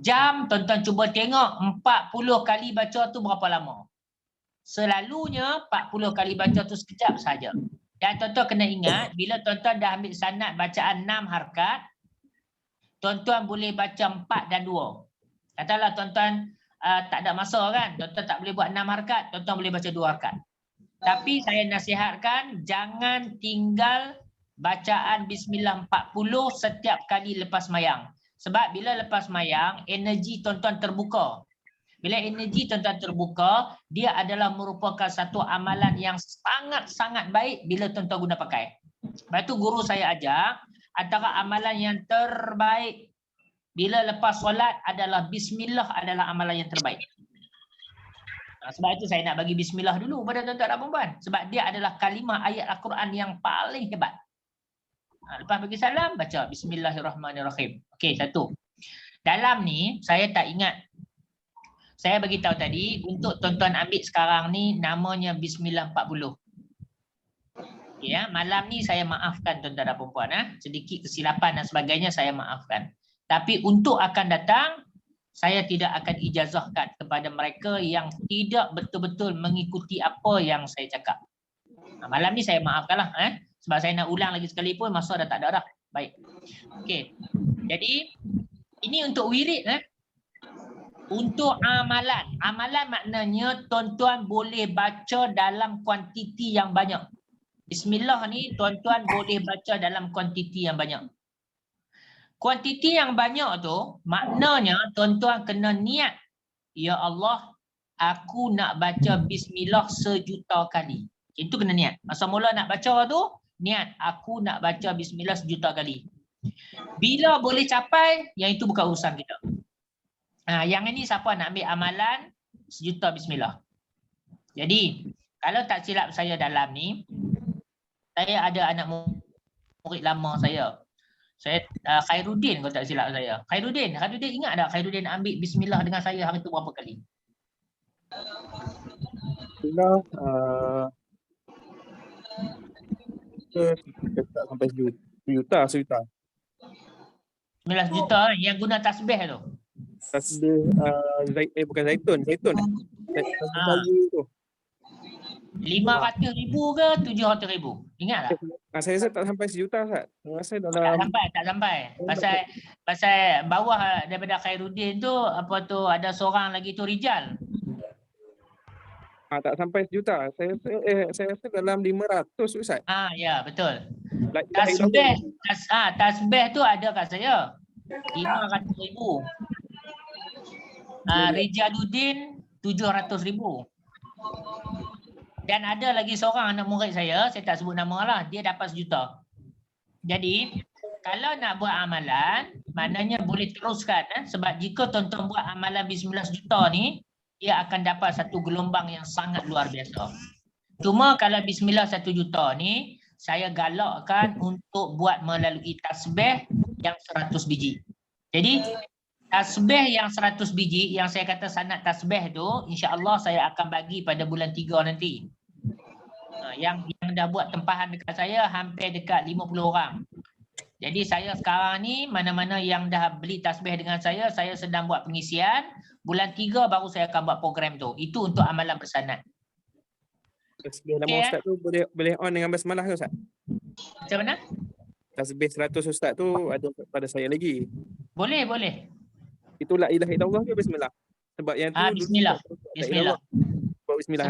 jam, tuan-tuan cuba tengok 40 kali baca tu berapa lama. Selalunya 40 kali baca tu sekejap saja. Dan tuan-tuan kena ingat, bila tuan-tuan dah ambil sanad bacaan 6 harkat, tuan-tuan boleh baca 4 dan 2. Katalah tuan-tuan tak ada masa kan, tuan-tuan tak boleh buat 6 harkat, tuan-tuan boleh baca 2 harkat. Tapi saya nasihatkan jangan tinggal bacaan Bismillah 40 setiap kali lepas mayang. Sebab bila lepas mayang, energi tuan-tuan terbuka. Bila energi tuan-tuan terbuka, dia adalah merupakan satu amalan yang sangat-sangat baik bila tuan-tuan guna pakai. Lepas tu guru saya ajak, antara amalan yang terbaik bila lepas solat adalah Bismillah adalah amalan yang terbaik. Sebab itu saya nak bagi Bismillah dulu pada tuan-tuan dan puan-puan. Sebab dia adalah kalimah ayat Al-Quran yang paling hebat. Lepas bagi salam, baca Bismillahirrahmanirrahim. Okey, satu. Dalam ni, saya tak ingat. Saya bagi tahu tadi, untuk tuan-tuan ambil sekarang ni, namanya Bismillah 40. Okay, ya. Malam ni saya maafkan tuan-tuan dan puan-puan. Sedikit kesilapan dan sebagainya, saya maafkan. Tapi untuk akan datang, saya tidak akan ijazahkan kepada mereka yang tidak betul-betul mengikuti apa yang saya cakap. Malam ni saya maafkanlah. Sebab saya nak ulang lagi sekali pun, masa dah tak ada dah. Baik. Okey. Jadi, ini untuk wirid. Untuk amalan. Amalan maknanya tuan-tuan boleh baca dalam kuantiti yang banyak. Bismillah ni tuan-tuan boleh baca dalam kuantiti yang banyak. Kuantiti yang banyak tu maknanya tuan-tuan kena niat. Ya Allah, aku nak baca Bismillah 1,000,000 kali. Itu kena niat. Masa mula nak baca tu, niat aku nak baca Bismillah 1,000,000 kali. Bila boleh capai, yang itu bukan urusan kita. Yang ini siapa nak ambil amalan 1,000,000 Bismillah. Jadi, kalau tak silap saya dalam ni, saya ada anak murid lama saya. Khairuddin kalau tak silap saya. Khairuddin ingat tak Khairuddin ambil Bismillah dengan saya hari tu berapa kali? Bismillah, tak sampai 1 juta. 19 juta yang guna tasbih tu. Tasbih bukan zaitun. Zaitun tu. 500,000 ke 700,000? Ingat tak? Saya rasa tak sampai 1 juta Ustaz. Saya rasa dalam Tak sampai. Pasal bawah daripada Khairuddin tu apa tu ada seorang lagi tu Rijal. tak sampai 1 juta. Saya rasa dalam 500 Ustaz. Ya betul. Tasbih tu ada kat saya. 500,000. Rijaluddin 700,000. Dan ada lagi seorang anak murid saya tak sebut nama lah, dia dapat 1 juta. Jadi, kalau nak buat amalan, maknanya boleh teruskan. Sebab jika tuan-tuan buat amalan Bismillah 1 juta ni, dia akan dapat satu gelombang yang sangat luar biasa. Cuma kalau Bismillah 1 juta ni, saya galakkan untuk buat melalui tasbih yang 100 biji. Jadi, tasbih yang 100 biji, yang saya kata sanad tasbih tu, insya-Allah saya akan bagi pada bulan 3 nanti. Yang dah buat tempahan dekat saya hampir dekat 50 orang. Jadi saya sekarang ni mana-mana yang dah beli tasbih dengan saya sedang buat pengisian bulan 3 baru saya akan buat program tu. Itu untuk amalan bersanad. Tasbih lama Okey, Ustaz tu boleh on dengan basmalah ke Ustaz? Macam mana? Tasbih 100 Ustaz tu ada pada saya lagi. Boleh, boleh. Itu la ilaha illallah ke bismillah? Sebab yang tu dulu Bismillah. tak tahu la ilaha Bismillah. illallah. Buat bismillah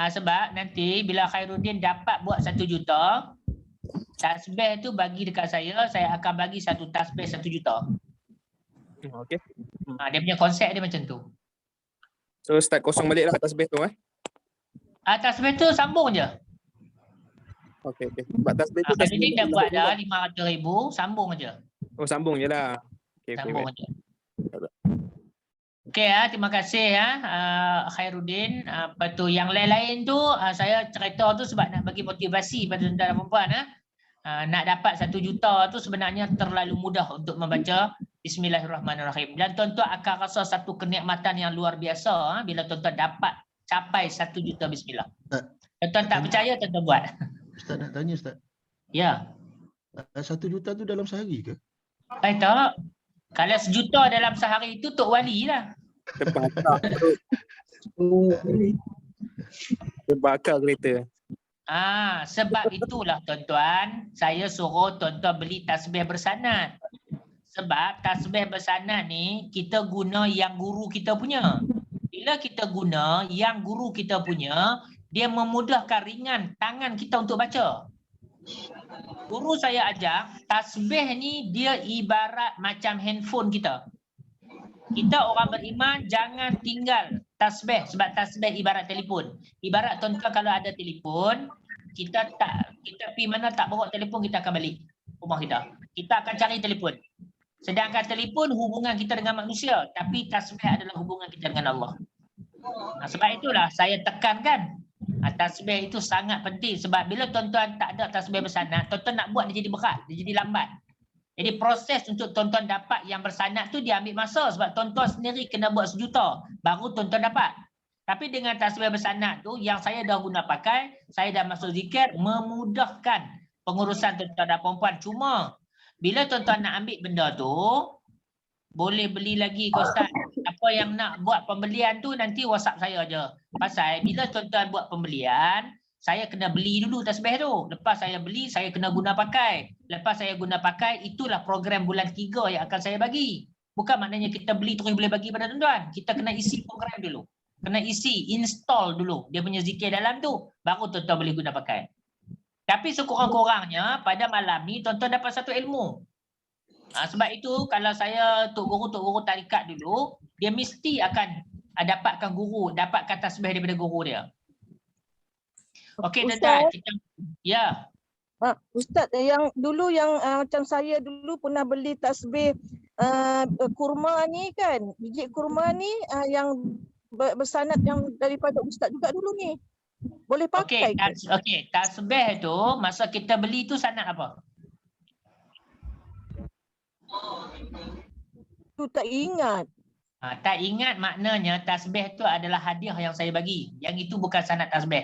Sebab nanti bila Khairuddin dapat buat 1 juta, tasbih tu bagi dekat saya akan bagi satu tasbih 1 juta. Okey. Dia punya konsep dia macam tu. So start kosong balik lah tasbih tu Tasbih tu sambung je. Okey. Sebab tasbih tu Khairuddin dah buat dah 500,000, sambung je. Oh sambung je lah. Okey. Sambung je. Okey, terima kasih Khairuddin. Apa tu yang lain-lain tu saya cerita tu sebab nak bagi motivasi pada tuan-tuan dan puan. Nak dapat 1 juta tu sebenarnya terlalu mudah untuk membaca Bismillahirrahmanirrahim. Dan tuan-tuan akan rasa satu kenikmatan yang luar biasa bila tuan-tuan dapat capai 1 juta bismillah. Tuan-tuan tak percaya, tuan-tuan buat. Ustaz nak tanya Ustaz. Ya. 1 juta tu dalam sehari ke? Tak. Kalau 1 juta dalam sehari itu Tok Wali lah. Terbakar kereta. Sebab itulah tuan-tuan, saya suruh tuan-tuan beli tasbih bersanad. Sebab tasbih bersanad ni kita guna yang guru kita punya. Bila kita guna yang guru kita punya, dia memudahkan ringan tangan kita untuk baca. Guru saya ajak, tasbih ni dia ibarat macam handphone kita. Kita orang beriman jangan tinggal tasbih sebab tasbih ibarat telefon. Ibarat tuan-tuan kalau ada telefon, kita pergi mana tak bawa telefon, kita akan balik rumah kita. Kita akan cari telefon. Sedangkan telefon hubungan kita dengan manusia, tapi tasbih adalah hubungan kita dengan Allah. Sebab itulah saya tekankan tasbih itu sangat penting sebab bila tuan-tuan tak ada tasbih bersanad, tuan-tuan nak buat dia jadi berat, dia jadi lambat. Jadi proses untuk tuan-tuan dapat yang bersanad tu dia ambil masa sebab tuan-tuan sendiri kena buat 1 juta baru tuan-tuan dapat. Tapi dengan tasbih bersanad tu yang saya dah guna pakai, saya dah masuk zikir, memudahkan pengurusan tuan-tuan dan puan-puan. Cuma bila tuan-tuan nak ambil benda tu, boleh beli lagi ke Ustaz. Apa yang nak buat pembelian tu nanti WhatsApp saya je. Pasal bila tuan-tuan buat pembelian, saya kena beli dulu tasbih tu. Lepas saya beli, saya kena guna pakai. Lepas saya guna pakai, itulah program bulan 3 yang akan saya bagi. Bukan maknanya kita beli terus boleh bagi pada tuan-tuan. Kita kena isi program dulu. Kena isi, install dulu dia punya zikir dalam tu. Baru tuan-tuan boleh guna pakai. Tapi sekurang-kurangnya pada malam ni tuan-tuan dapat satu ilmu. Sebab itu kalau saya tok guru tarikat dulu, dia mesti akan dapatkan guru, dapatkan tasbih daripada guru dia. Okey tuan-tuan, kita Ustaz, yang dulu yang macam saya dulu pernah beli tasbih kurma ni kan, biji kurma ni yang bersanad yang daripada Ustaz juga dulu ni. Boleh pakai ke? Okey, tasbih tu masa kita beli tu sanad apa? Tu tak ingat. Tak ingat maknanya tasbih tu adalah hadiah yang saya bagi. Yang itu bukan sanad tasbih.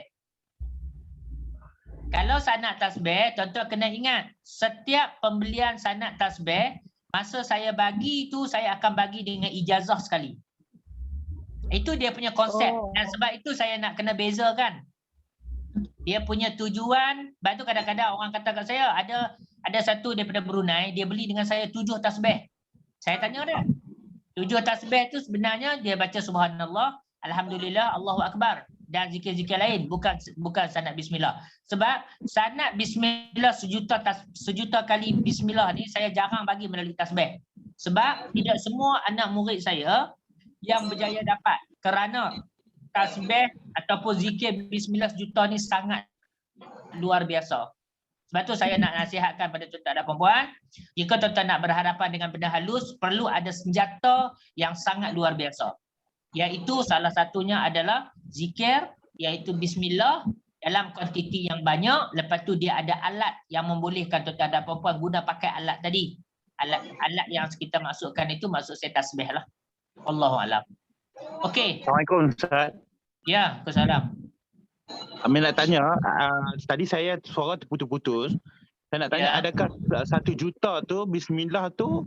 Kalau sanad tasbih, tuan-tuan kena ingat, setiap pembelian sanad tasbih, masa saya bagi tu saya akan bagi dengan ijazah sekali. Itu dia punya konsep. Dan sebab itu saya nak kena bezakan. Dia punya tujuan, sebab tu kadang-kadang orang kata kat saya, ada satu daripada Brunei, dia beli dengan saya 7 tasbih. Saya tanya dia, 7 tasbih tu sebenarnya dia baca subhanallah, alhamdulillah, Allahu Akbar dan zikir-zikir lain, bukan sanad bismillah. Sebab sanad bismillah sejuta kali bismillah ni saya jarang bagi melalui tasbih. Sebab tidak semua anak murid saya yang berjaya dapat kerana tasbih ataupun zikir bismillah sejuta ni sangat luar biasa. Sebab tu saya nak nasihatkan pada tuan-tuan dan puan-puan, jika tuan-tuan nak berhadapan dengan benda halus, perlu ada senjata yang sangat luar biasa. Iaitu salah satunya adalah zikir, iaitu bismillah dalam kuantiti yang banyak. Lepas tu dia ada alat yang membolehkan tuan-tuan dan puan-puan guna pakai alat tadi. Alat yang kita masukkan itu maksud saya tasbih lah. Wallahualam. Okey. Assalamualaikum Ustaz. Ya, Waalaikumsalam. Kami nak tanya, tadi saya suara terputus-putus. Saya nak tanya, adakah 1 juta tu bismillah tu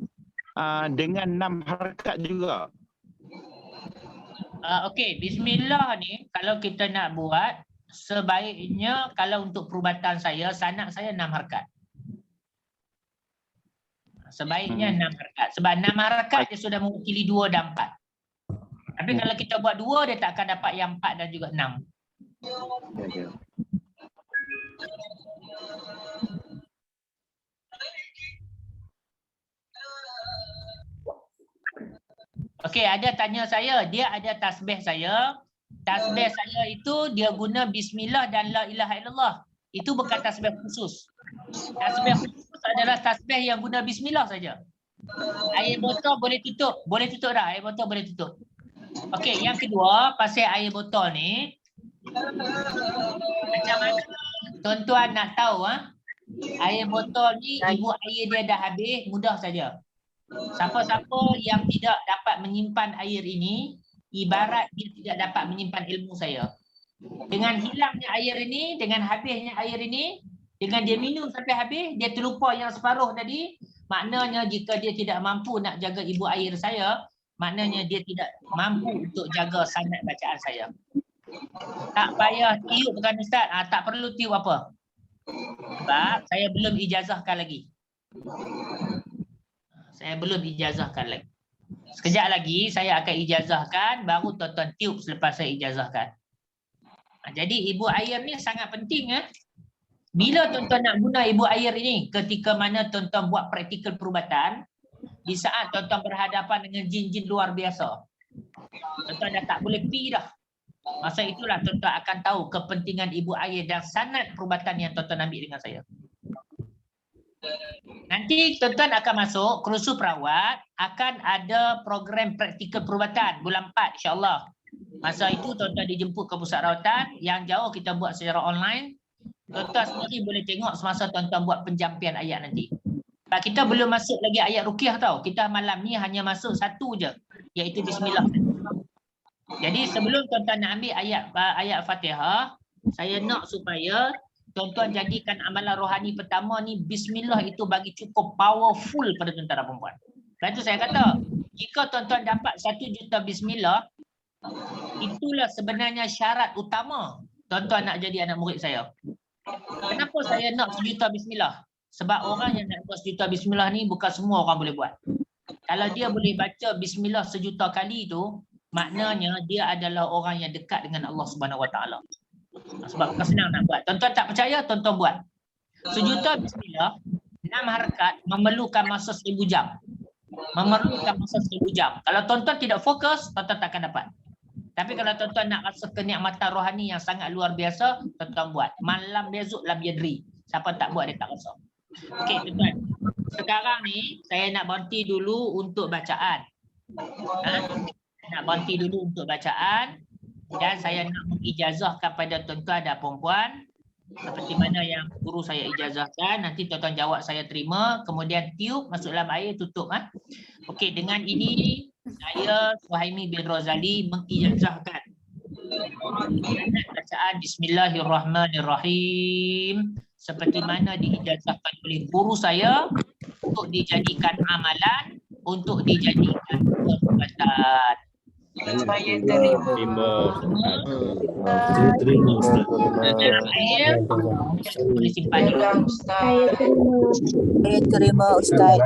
dengan 6 harakat juga? Okey, bismillah ni kalau kita nak buat, sebaiknya kalau untuk perubatan saya, sanad saya 6 harakat. Sebaiknya 6 harakat. Sebab 6 harakat dia sudah mewakili 2 dan 4. Tapi kalau kita buat 2, dia tak akan dapat yang 4 dan juga 6. Okey, ada tanya saya, dia ada tasbih saya. Tasbih saya itu dia guna bismillah dan la ilaha illallah. Itu bukan tasbih khusus. Tasbih khusus adalah tasbih yang guna bismillah saja. Air botol boleh tutup dah, air botol boleh tutup. Okey, yang kedua, pasal air botol ni, macam mana tuan-tuan nak tahu air botol ni ibu air dia dah habis, mudah saja. Siapa-siapa yang tidak dapat menyimpan air ini, ibarat dia tidak dapat menyimpan ilmu saya. Dengan hilangnya air ini, dengan habisnya air ini, dengan dia minum sampai habis, dia terlupa yang separuh tadi, maknanya jika dia tidak mampu nak jaga ibu air saya, maknanya dia tidak mampu untuk jaga sanad bacaan saya. Tak payah tiup kan Ustaz? Tak perlu tiup apa. Sebab saya belum ijazahkan lagi. Sekejap lagi saya akan ijazahkan, baru tuan-tuan tiup selepas saya ijazahkan. Jadi ibu air ni sangat penting. Bila tuan-tuan nak guna ibu air ini, ketika mana tuan-tuan buat praktikal perubatan, di saat tuan-tuan berhadapan dengan jin-jin luar biasa, tuan-tuan dah tak boleh pi dah. Masa itulah tuan-tuan akan tahu kepentingan ibu air dan sanad perubatan yang tuan-tuan ambil dengan saya. Nanti tuan-tuan akan masuk kursus perawat, akan ada program praktikal perubatan bulan 4 insya-Allah. Masa itu tuan-tuan dijemput ke pusat rawatan, yang jauh kita buat secara online. Tuan-tuan sendiri boleh tengok semasa tuan-tuan buat penjampian ayat nanti. Sebab kita belum masuk lagi ayat ruqyah tau. Kita malam ni hanya masuk satu je, iaitu bismillah. Jadi sebelum tuan-tuan nak ambil ayat Fatihah, saya nak supaya tuan-tuan jadikan amalan rohani pertama ni, bismillah itu bagi cukup powerful pada tuan-tuan dan perempuan. Sebab itu saya kata, jika tuan-tuan dapat 1 juta bismillah, itulah sebenarnya syarat utama tuan-tuan nak jadi anak murid saya. Kenapa saya nak 1 juta bismillah? Sebab orang yang nak buat 1 juta bismillah ni bukan semua orang boleh buat. Kalau dia boleh baca bismillah 1 juta kali tu, maknanya dia adalah orang yang dekat dengan Allah Subhanahu Wa Taala. Sebab bukan senang nak buat. Tuan-tuan tak percaya, tuan-tuan buat. 1 juta bismillah, 6 harakat memerlukan masa 1000 jam. Kalau tuan-tuan tidak fokus, tuan-tuan tak akan dapat. Tapi kalau tuan-tuan nak rasa kenikmatan rohani yang sangat luar biasa, tuan-tuan buat. Malam besok lam yadri. Siapa tak buat, dia tak rasa. Okey, tuan-tuan. Sekarang ni, saya nak berhenti dulu untuk bacaan. Dan saya nak mengijazahkan pada tuan-tuan dan puan-puan seperti mana yang guru saya ijazahkan. Nanti tuan-tuan jawab, saya terima, kemudian tiup masuk dalam air, tutup. Okey, dengan ini saya Suhaimi bin Rozali mengijazahkan bacaan Bismillahirrahmanirrahim seperti mana diijazahkan oleh guru saya, untuk dijadikan amalan, untuk dijadikan perubatan. Saya terima. Terima Ustaz. Air boleh simpan dulu. Saya terima Ustaz.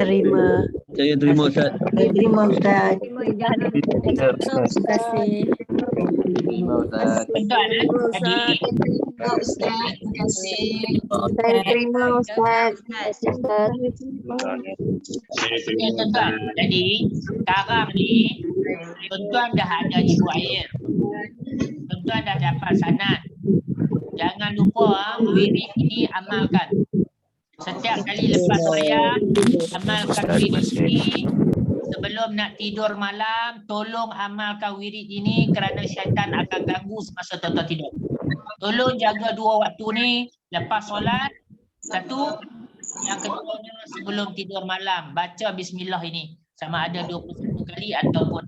Terima. Saya terima Ustaz. Saya terima Ustaz. Terima kasih. Terima Ustaz. Tuan-tuan, tadi Saya terima Ustaz. tuan-tuan, jadi sekarang ni tuan-tuan dah ada ibu air, tuan-tuan dah dapat sanad. Jangan lupa wirid ini amalkan. Setiap kali lepas sembahyang, amalkan wirid ini. Sebelum nak tidur malam, tolong amalkan wirid ini kerana syaitan akan ganggu semasa tuan-tuan tidur. Tolong jaga 2 waktu ni lepas solat. Satu, yang keduanya sebelum tidur malam, baca bismillah ini. Sama ada 21 kali ataupun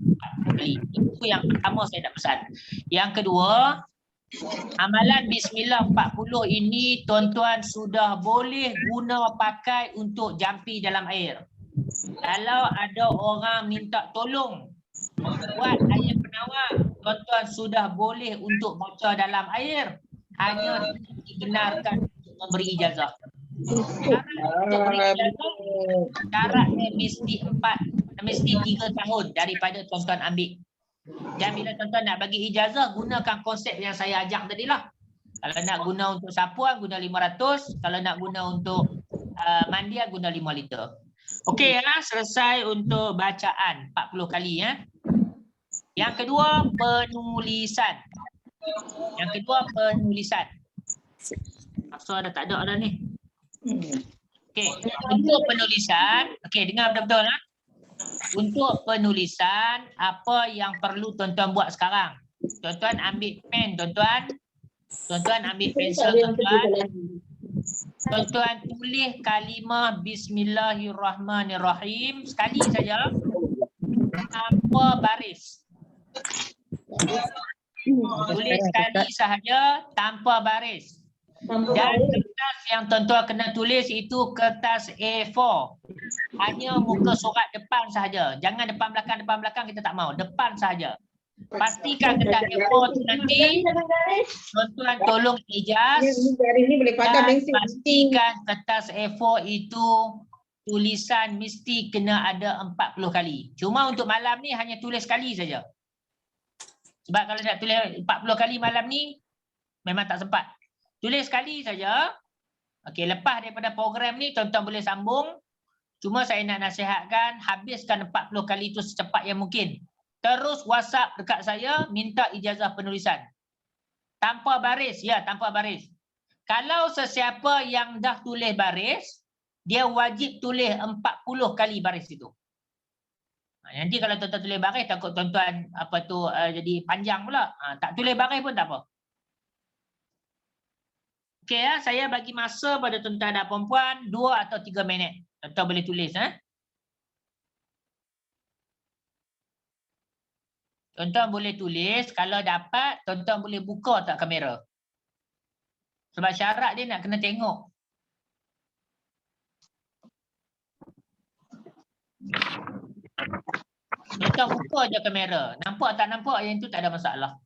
40 kali. Itu yang pertama saya nak pesan. Yang kedua, amalan bismillah 40 ini tuan-tuan sudah boleh guna pakai untuk jampi dalam air. Kalau ada orang minta tolong, buat air penawar, tuan-tuan sudah boleh untuk baca dalam air. Hanya dibenarkan untuk memberi ijazah. Syarat untuk beri ijazah, syaratnya mesti 3 tahun daripada tuan-tuan ambil. Dan bila tuan-tuan nak bagi ijazah, gunakan konsep yang saya ajak tadi lah. Kalau nak guna untuk sapuan, guna 500. Kalau nak guna untuk mandian, guna 5 liter. Okey ya, selesai untuk bacaan 40 kali ya. Yang kedua, penulisan. So dah tak ada dah ni. Okey, untuk penulisan, okey dengar betul-betul ha. Untuk penulisan, apa yang perlu tuan-tuan buat sekarang? Tuan-tuan ambil pen, tuan-tuan ambil pensel, tuan-tuan tulis kalimah Bismillahirrahmanirrahim sekali saja tanpa baris. Tulis sekali sahaja tanpa baris. Dan kertas yang tuan-tuan kena tulis itu kertas A4. Hanya muka surat depan sahaja. Jangan depan belakang kita tak mau. Depan sahaja. Pastikan kertas A4 tu nanti tuan-tuan tolong ijaz dan pastikan kertas A4 itu tulisan mesti kena ada 40 kali. Cuma untuk malam ni hanya tulis sekali saja. Sebab kalau nak tulis 40 kali malam ni memang tak sempat. Tulis sekali saja. Okey, lepas daripada program ni tuan-tuan boleh sambung. Cuma saya nak nasihatkan habiskan 40 kali itu secepat yang mungkin. Terus WhatsApp dekat saya minta ijazah penulisan. Tanpa baris, ya, tanpa baris. Kalau sesiapa yang dah tulis baris, dia wajib tulis 40 kali baris itu. Nanti kalau tuan-tuan tulis baris takut tuan-tuan jadi panjang pula. Tak tulis baris pun tak apa. Okey ya, saya bagi masa pada tuan-tuan dan puan-puan 2 atau 3 minit. Tuan-tuan boleh tulis Tuan-tuan boleh tulis, kalau dapat tuan-tuan boleh buka tak kamera. Sebab syarat dia nak kena tengok. Tuan-tuan buka je kamera. Nampak tak nampak yang tu tak ada masalah.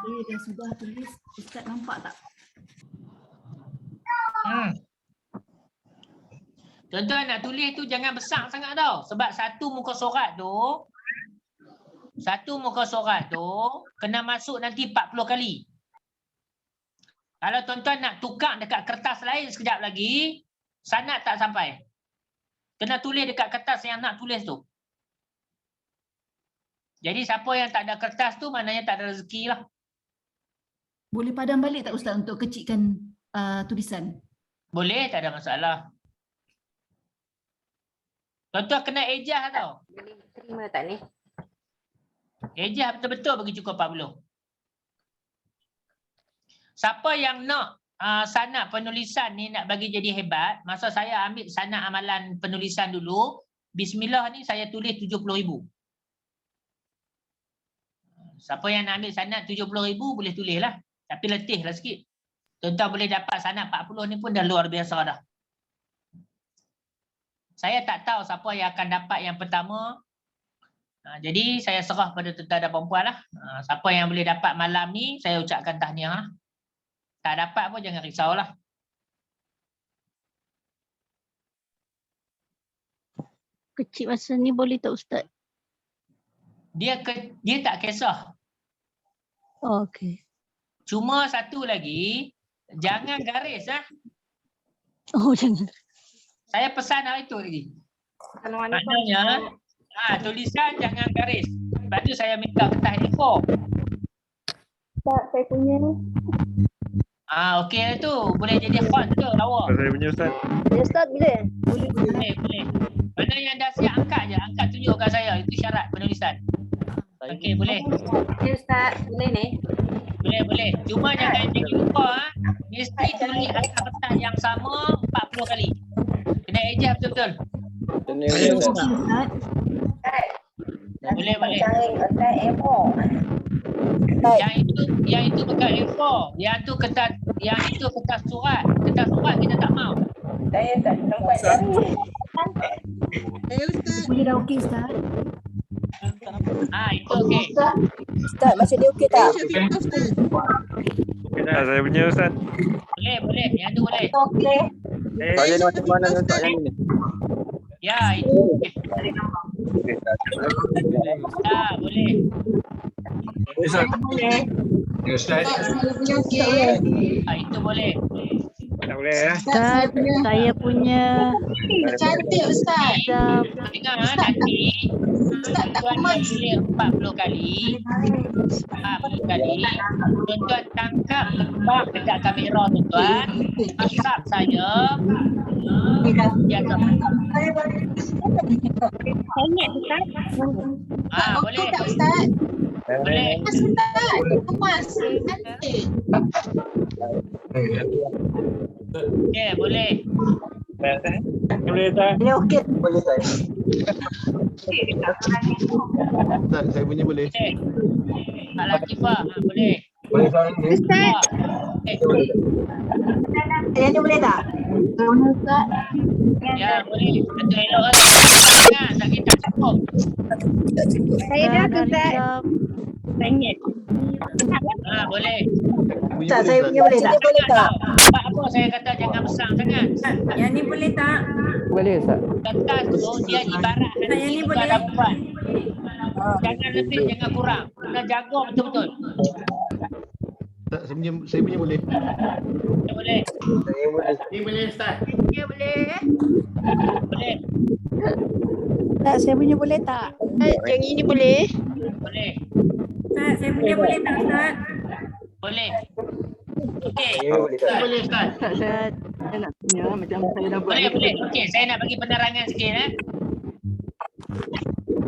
Dah sudah tulis, Ustaz nampak tak? Tuan-tuan nak tulis tu jangan besar sangat tau. Sebab satu muka surat tu kena masuk nanti 40 kali. Kalau tuan-tuan nak tukar dekat kertas lain sekejap lagi, sanad tak sampai. Kena tulis dekat kertas yang nak tulis tu. Jadi siapa yang tak ada kertas tu maknanya tak ada rezeki lah. Boleh padam balik tak Ustaz untuk kecilkan tulisan? Boleh, tak ada masalah. Tuan-tuan kena ejah tau. Boleh terima tak ni? Ejah betul-betul bagi cukup 40. Siapa yang nak sanad penulisan ni nak bagi jadi hebat, masa saya ambil sanad amalan penulisan dulu, Bismillah ni saya tulis 70,000. Siapa yang nak ambil sanad 70,000 boleh tulis lah. Tapi letih lah sikit. Tuan-tuan boleh dapat sanad 40 ni pun dah luar biasa dah. Saya tak tahu siapa yang akan dapat yang pertama. Jadi saya serah pada tuan-tuan dan puan-puan lah. Siapa yang boleh dapat malam ni, saya ucapkan tahniah lah. Tak dapat pun jangan risaulah. Kecil masa ni boleh tak Ustaz? Dia tak kisah. Oh, okey. Cuma satu lagi, jangan garis lah. Oh, jangan. Saya pesan hari itu lagi. Maknanya, tulisan jangan garis. Lepas tu saya minta kertas A4. Tak, saya punya. Okey lah tu. Boleh jadi font ke lawa? Saya punya Ustaz. Ya Ustaz, boleh? Boleh. Mana yang dah siap angkat je. Angkat tunjukkan saya. Itu syarat penulisan. Okey, boleh. Ya Ustaz, boleh ni? Boleh. Cuma jangan lupa mesti tulis atas kertas yang sama 40 kali. Kena ejah betul-betul. Boleh, boleh. Akan A4. Yang itu bukan A4. Yang itu kertas surat. Kertas surat kita tak mau. Saya tak sempat cari. Boleh dah okey Ustaz. Itu okey. Ustaz, macam dia okey tak? Saya punya Ustaz. Boleh, boleh. Yang tu boleh. Okey. Saya ni macam mana untuk yang ini? Ya, itu okey. Boleh. Itu boleh. Tak boleh ya? Ustaz, saya punya. Cantik Ustaz. Dengar nanti tuan tulis 40 kali. 40 kali. Tuan tangkap gambar dekat kamera tuan. WhatsApp saya. Ya, Ingat Ustaz. boleh. Tak Ustaz? Boleh. Ustaz, kemas. Cantik. Okey, boleh. Boleh tak? Ini okey. Boleh Ustaz. Ustaz, saya punya boleh. Boleh. Pak Latifah, boleh. Boleh Ustaz. Ustaz. Yang ni boleh tak? Ustaz. Ya, boleh. Itu elok lah. Jangan, tak kita cukup. Saya dah ke Ustaz. Ringgit. Boleh. Ustaz, saya punya boleh tak? Boleh tak? Sebab apa saya kata jangan besar sangat. Yang ni boleh tak? Boleh Ustaz. Kertas tu dia ibarat Yang ni boleh. buat. Jangan lebih, jangan kurang. Kena jaga betul-betul. Ustaz, saya punya boleh. Boleh. Ini boleh Ustaz. Ya boleh. Boleh. Ustaz, saya punya boleh tak? Yang ini boleh. Boleh. Ustaz, saya punya boleh tak Ustaz? Boleh. Okey. Boleh Ustaz. Ustaz, saya nak punya macam saya dah buat. Boleh, boleh. Okey, saya nak bagi penerangan sikit.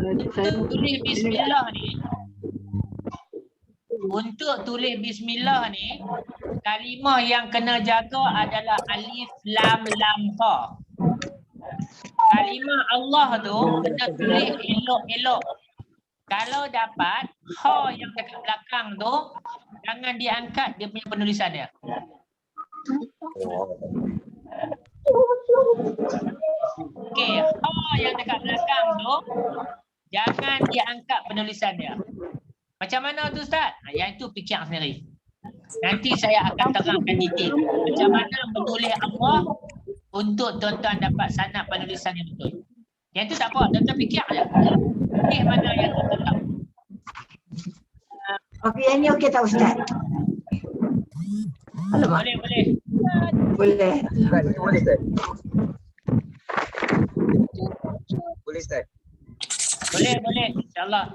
Untuk tulis bismillah ni. Untuk tulis bismillah ni, kalimah yang kena jaga adalah alif, lam, lam, ha. Kalimah Allah tu kena tulis elok-elok. Kalau dapat, ha yang dekat belakang tu, jangan diangkat dia punya penulisan dia. Okey, ha yang dekat belakang tu, jangan diangkat penulisan dia. Macam mana tu Ustaz? Yang itu fikir sendiri. Nanti saya akan terangkan detail macam mana menulis Allah untuk tuan-tuan dapat sanad penulisan yang betul. Yang itu tak apa, tuan-tuan fikir je. Fikir mana yang tuan-tuan tahu. Okey, yang ni okey tak Ustaz? Alamak. Boleh, boleh. Boleh. Boleh Ustaz. Boleh Ustaz. Boleh, boleh. InsyaAllah.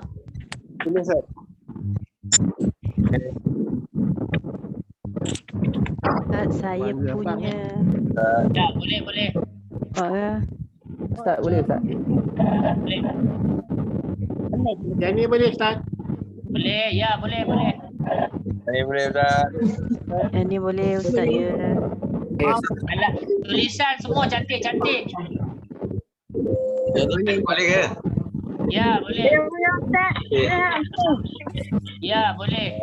Boleh Ustaz. Ustaz, saya punya. Ya, boleh, boleh. Ustaz, boleh Ustaz. Boleh. Yang ni boleh Ustaz. Boleh, ya, boleh, boleh. Saya boleh Ustaz. Yang ni boleh Ustaz ya. Alah, tulisan semua cantik-cantik. Ini boleh ke? Ya, boleh. Ustaz. Ya, boleh.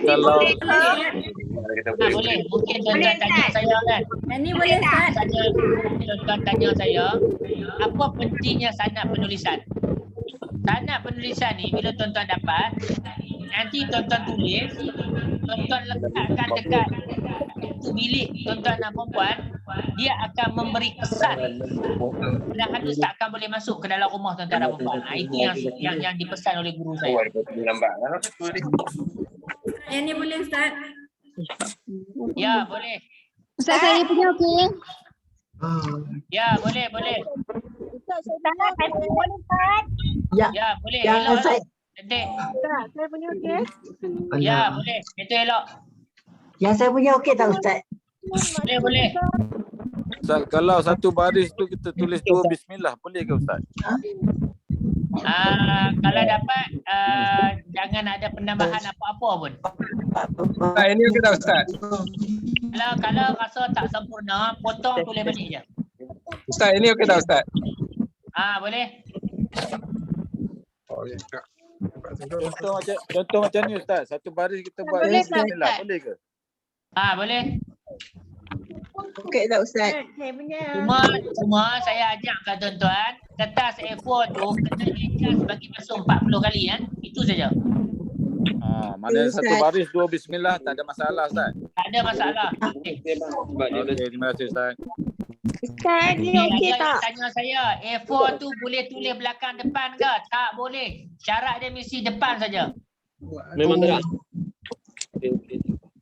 Kalau Boleh. Mungkin tuan-tuan tanya saya kan. Yang ni boleh Ustaz. Tuan-tuan tanya saya, apa pentingnya sanad penulisan? Sanad penulisan ni bila tuan-tuan dapat, nanti tuan-tuan tulis, tuan-tuan letakkan dekat pintu bilik tuan-tuan dan perempuan, dia akan memberi kesan dan halus tak akan boleh masuk ke dalam rumah tuan-tuan dan perempuan. Itu yang dipesan oleh guru saya. Yang ni boleh Ustaz. Ya, boleh. Ustaz, saya punya okey. Ya, boleh, boleh. Ustaz, saya punya boleh Ustaz. Ya. Ya, boleh. Yang Elok, saya cantik. Ustaz, saya punya okey. Ya, boleh. Itu elok. yang saya punya okey tak Ustaz? Boleh, boleh. Ustaz, kalau satu baris tu kita tulis dua bismillah, boleh ke Ustaz? Kalau dapat, jangan ada penambahan apa-apa pun. ini okey tak Ustaz? Kalau rasa tak sempurna, potong tulis balik je. Ustaz, ini okey tak Ustaz? Boleh. Contoh macam ni Ustaz. Satu baris kita buat Boleh tak, bismillah. Ustaz? Boleh ke? Boleh. Okey tak Ustaz? Cuma saya ajak kat tuan-tuan, kertas A4 tu kena adjust bagi masuk 40 kali Itu saja. Maknanya satu Ustaz. baris 2 bismillah tak ada masalah Ustaz. Tak ada masalah. Okey, terima kasih Ustaz. Ustaz ni okey Ada tak? yang tanya saya, A4 tu boleh tulis belakang depan ke? Tak boleh. Syarat dia mesti depan saja. Memang gerak.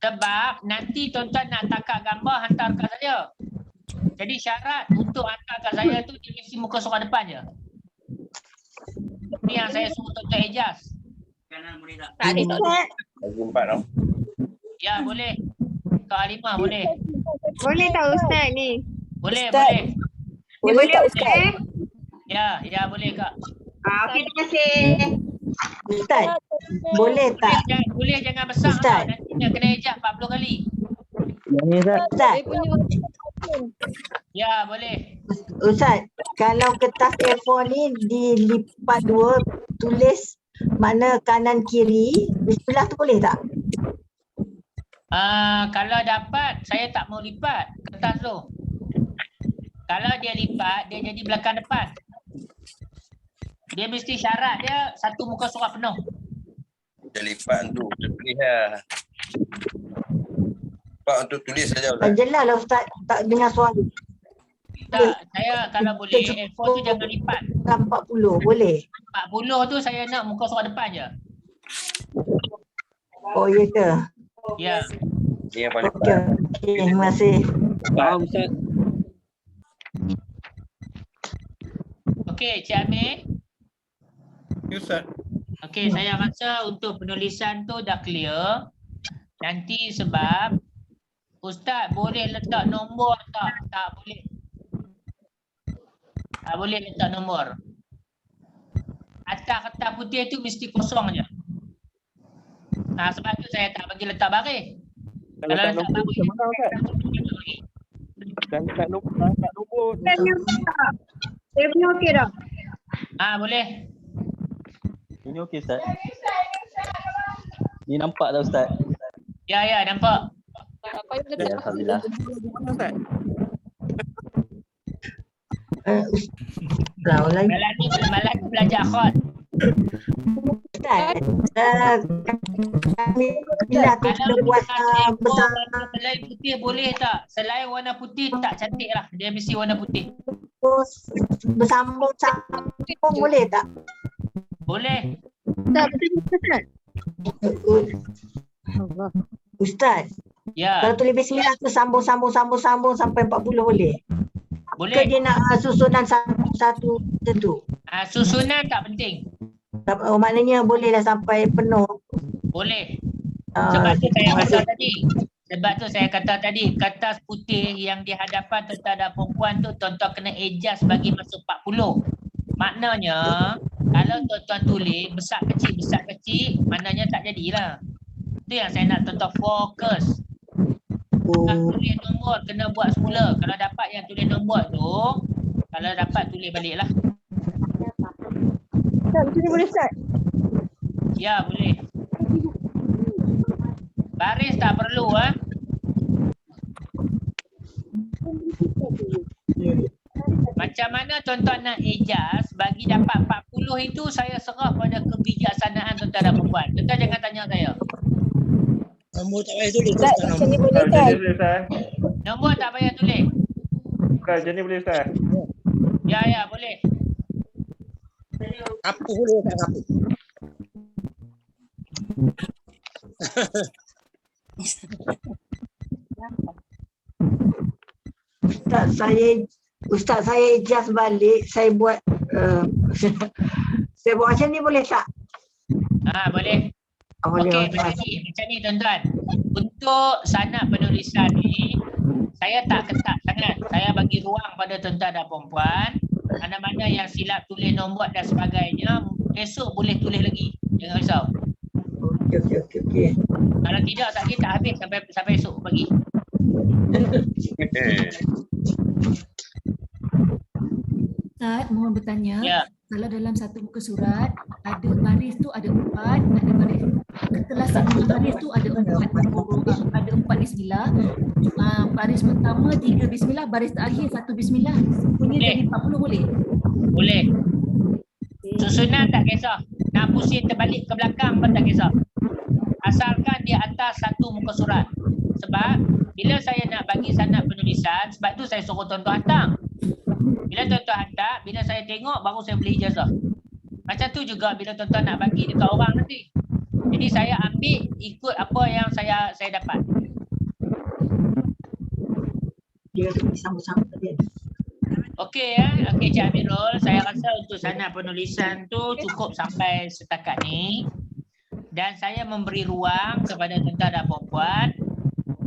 Sebab nanti tuan-tuan nak takak gambar hantarkan saja. Jadi syarat untuk hantarkan saya tu dia mesti muka surat depan je. Ni yang saya suruh tuan-tuan adjust. Tak ada Ustaz. Lagi 4 tau. Ya boleh. Kak Halimah boleh. Boleh tak Ustaz ni? Boleh, Ustaz. boleh. Boleh tak Ustaz? Ya boleh Kak. Okey, terima kasih. Ustaz, boleh tak? Boleh jangan besar Ustaz. lah. Nanti dia kena ejak 40 kali. Ustaz, Ya boleh. Ustaz, kalau kertas A4 ni dilipat 2, tulis mana kanan kiri, bismillah tu boleh tak? Kalau dapat, saya tak mau lipat kertas tu. Kalau dia lipat, dia jadi belakang depan. Dia mesti syarat dia satu muka surat penuh. Dia lipat tu. Dia tulis lah. Pak untuk tulis saja Tak Ustaz. jelas lah Ustaz, tak dengar suara. Tak, saya kalau boleh A4 tu jangan lipat. 40, boleh? 40 tu saya nak muka surat depan je. Oh, ya ke? Ya. Dia yang paling Okey, okey, terima kasih. Faham Ustaz? Okey, Cik Amir. Ya, Ustaz. Okey, saya rasa untuk penulisan tu dah clear. Nanti sebab Ustaz boleh letak nombor tak? Tak boleh. Tak boleh letak nombor. Atas kertas putih tu mesti kosong je. Sebab tu saya tak bagi letak baris. Kalau tak nombor macam mana Ustaz? Dan tak nombor. Saya punya okey dah. Boleh. Ini okey Ustaz. Ni nampak tak Ustaz? Ya, nampak. Ya, alhamdulillah. Malam ni belajar khot. Ustaz, kami bila tu kita buat besar Selain putih boleh tak? Selain warna putih tak cantik lah. Dia mesti warna putih. bersambung boleh tak? Boleh. Tak betul Ustaz, Ya. kalau tulis bismillah tu sambung sampai 40 boleh? Boleh. Ke dia nak susunan satu tentu? Susunan tak penting. Oh, maknanya bolehlah sampai penuh. Boleh. Sebab tu saya kata tadi. Kertas putih yang di hadapan tentara perempuan tu tuan-tuan kena adjust bagi masuk 40. Maknanya kalau tuan-tuan tulis besar kecil, maknanya tak jadilah. Itu yang saya nak tuan-tuan fokus. Bukan tulis nombor, kena buat semula. Kalau dapat yang tulis nombor tu, kalau dapat tulis baliklah. Ustaz, macam ni boleh Ustaz? Ya, boleh. Baris tak perlu Macam mana tuan-tuan nak adjust bagi dapat 40 itu saya serah pada kebijaksanaan tuan-tuan dan perempuan. Tuan-tuan jangan tanya saya. Nombor tak payah tulis. Ustaz, macam ni boleh kan? Nombor tak payah tulis. Bukan, macam ni boleh Ustaz? Ya, boleh. Apa boleh tak apa? Ustaz, saya adjust balik, saya buat saya buat macam ni boleh tak? Boleh. Okey, macam ni tuan-tuan. Untuk sanad penulisan ni, saya tak ketat sangat. Saya bagi ruang pada tuan-tuan dan perempuan. Mana-mana yang silap tulis nombor dan sebagainya, esok boleh tulis lagi. Jangan risau. Okey. Kalau tidak, tak habis sampai esok pagi. Ustaz, mohon bertanya. Ya. Kalau dalam satu muka surat ada baris tu ada 4, ada baris ketelasan baris tu ada 4, ada 4 bismillah. Baris pertama 3 bismillah, baris terakhir 1 bismillah. Punya jadi 40 boleh? Boleh. Susunan tak kisah. Nak pusing terbalik ke belakang pun tak kisah. Asalkan di atas satu muka surat. Sebab bila saya nak bagi sanad penulisan, sebab tu saya suruh tuan-tuan hantar. Bila tuan-tuan hantar, bila saya tengok baru saya beli ijazah. Macam tu juga bila tuan-tuan nak bagi dekat orang nanti. Jadi saya ambil ikut apa yang saya dapat. Dia sambung-sambung tadi. Okey ya. Okey Cik Amirul, saya rasa untuk sanad penulisan tu cukup sampai setakat ni. Dan saya memberi ruang kepada tuan-tuan dan puan-puan.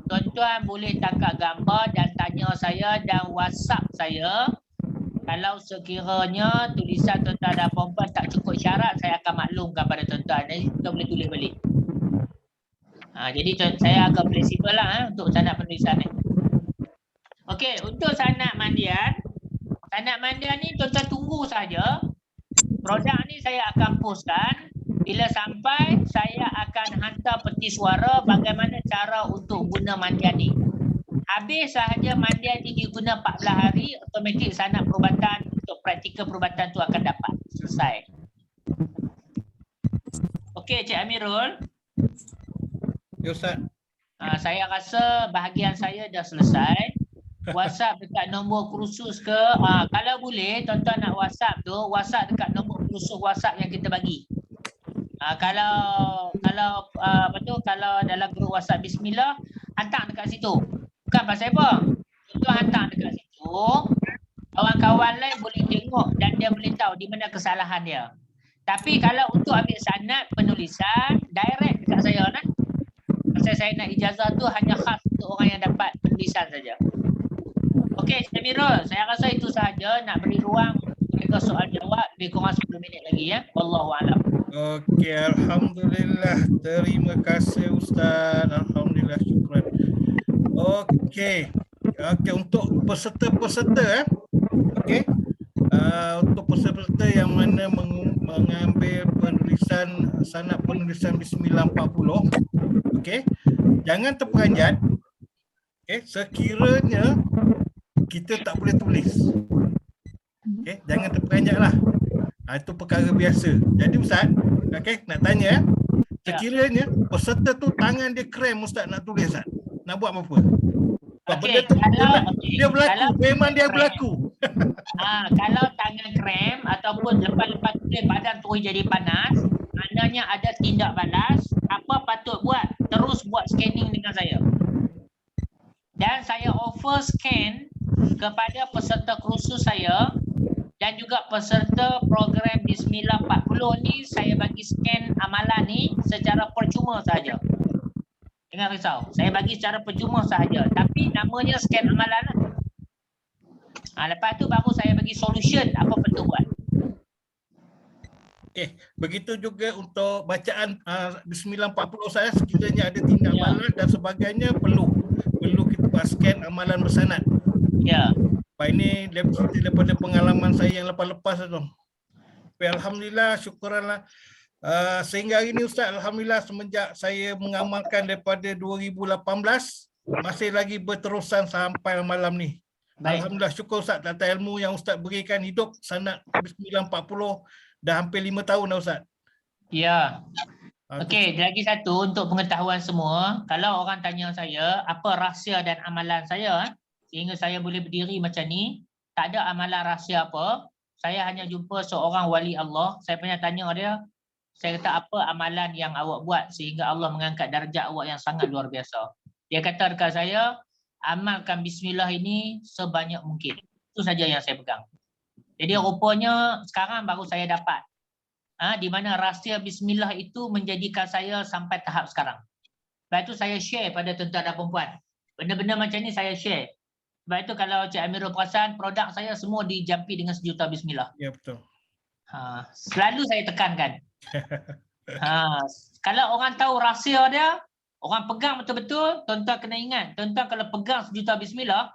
Tuan-tuan boleh tangkap gambar dan tanya saya dan WhatsApp saya. Kalau sekiranya tulisan tuan-tuan dan puan-puan tak cukup syarat, saya akan maklumkan pada tuan-tuan. Jadi kita boleh tulis balik. Jadi saya agak fleksibel lah untuk sanad penulisan ni. Okey, untuk sanad mandian. Sanad mandian ni tuan-tuan tunggu saja. Produk ni saya akan postkan. Bila sampai, saya akan hantar peti suara bagaimana cara untuk guna mandian ni. Habis sahaja mandian ni diguna 14 hari, automatik sanad perubatan untuk praktikal perubatan tu akan dapat. Selesai. Okey, Cik Amirul. Ya, Ustaz. Saya rasa bahagian saya dah selesai. WhatsApp dekat nombor kursus ke, kalau boleh tuan-tuan nak WhatsApp tu, WhatsApp dekat nombor kursus WhatsApp yang kita bagi. Kalau kalau dalam grup WhatsApp Bismillah, hantar dekat situ. Bukan pasal apa. Tuan hantar dekat situ, kawan-kawan lain boleh tengok dan dia boleh tahu di mana kesalahan dia. Tapi kalau untuk ambil sanad penulisan, direct dekat saya kan. Pasal saya nak ijazah tu hanya khas untuk orang yang dapat penulisan saja. Okey, Cik Amirul, saya rasa itu sahaja. Nak beri ruang mereka soal jawab lebih kurang 10 minit lagi ya. Wallahualam. Okey, alhamdulillah. Terima kasih Ustaz. Alhamdulillah, syukran. Okey. Okey, untuk peserta-peserta okey. Untuk peserta yang mana mengambil penulisan sanad penulisan Bismillah 40. Okey. Jangan terperanjat. Okey, sekiranya kita tak boleh tulis. Okey, jangan terperanjatlah. Itu perkara biasa. Jadi Ustaz, okey, nak tanya sekiranya peserta tu tangan dia krem Ustaz nak tulis Ustaz. Nak buat apa? Benda tu dia berlaku, memang dia berlaku. Kalau tangan krem ataupun lepas-lepas tulis badan terus jadi panas, maknanya ada tindak balas, apa patut buat? Terus buat scanning dengan saya. Dan saya offer scan kepada peserta kursus saya dan juga peserta program Bismillah 40 ni, saya bagi scan amalan ni secara percuma sahaja. Jangan risau, saya bagi secara percuma sahaja, tapi namanya scan amalan lah. Lepas tu baru saya bagi solution apa perlu buat. Okey, begitu juga untuk bacaan Bismillah 40 saya, sekiranya ada tindak balas dan sebagainya, perlu kita buat scan amalan bersanad. Ya. Pak ini daripada pengalaman saya yang lepas-lepas tu. Alhamdulillah, syukuranlah. Sehingga hari ini Ustaz, alhamdulillah semenjak saya mengamalkan daripada 2018, masih lagi berterusan sampai malam ni. Baik. Alhamdulillah, syukur Ustaz atas ilmu yang Ustaz berikan, hidup sanad Bismillah 40 dah hampir 5 tahun dah Ustaz. Ya. Okey, lagi satu untuk pengetahuan semua, kalau orang tanya saya apa rahsia dan amalan saya sehingga saya boleh berdiri macam ni, tak ada amalan rahsia apa. Saya hanya jumpa seorang wali Allah, saya pernah tanya dia, saya kata apa amalan yang awak buat sehingga Allah mengangkat darjat awak yang sangat luar biasa. Dia kata dekat saya, amalkan Bismillah ini sebanyak mungkin. Itu saja yang saya pegang. Jadi rupanya sekarang baru saya dapat di mana rahsia Bismillah itu menjadikan saya sampai tahap sekarang. Sebab itu saya share pada tuan-tuan dan perempuan. Benda-benda macam ni saya share. Sebab itu kalau Cik Amirul perasan, produk saya semua dijampi dengan sejuta Bismillah. Ya, betul. Selalu saya tekankan. Kalau orang tahu rahsia dia, orang pegang betul-betul, tuan-tuan kena ingat, tuan-tuan kalau pegang sejuta Bismillah,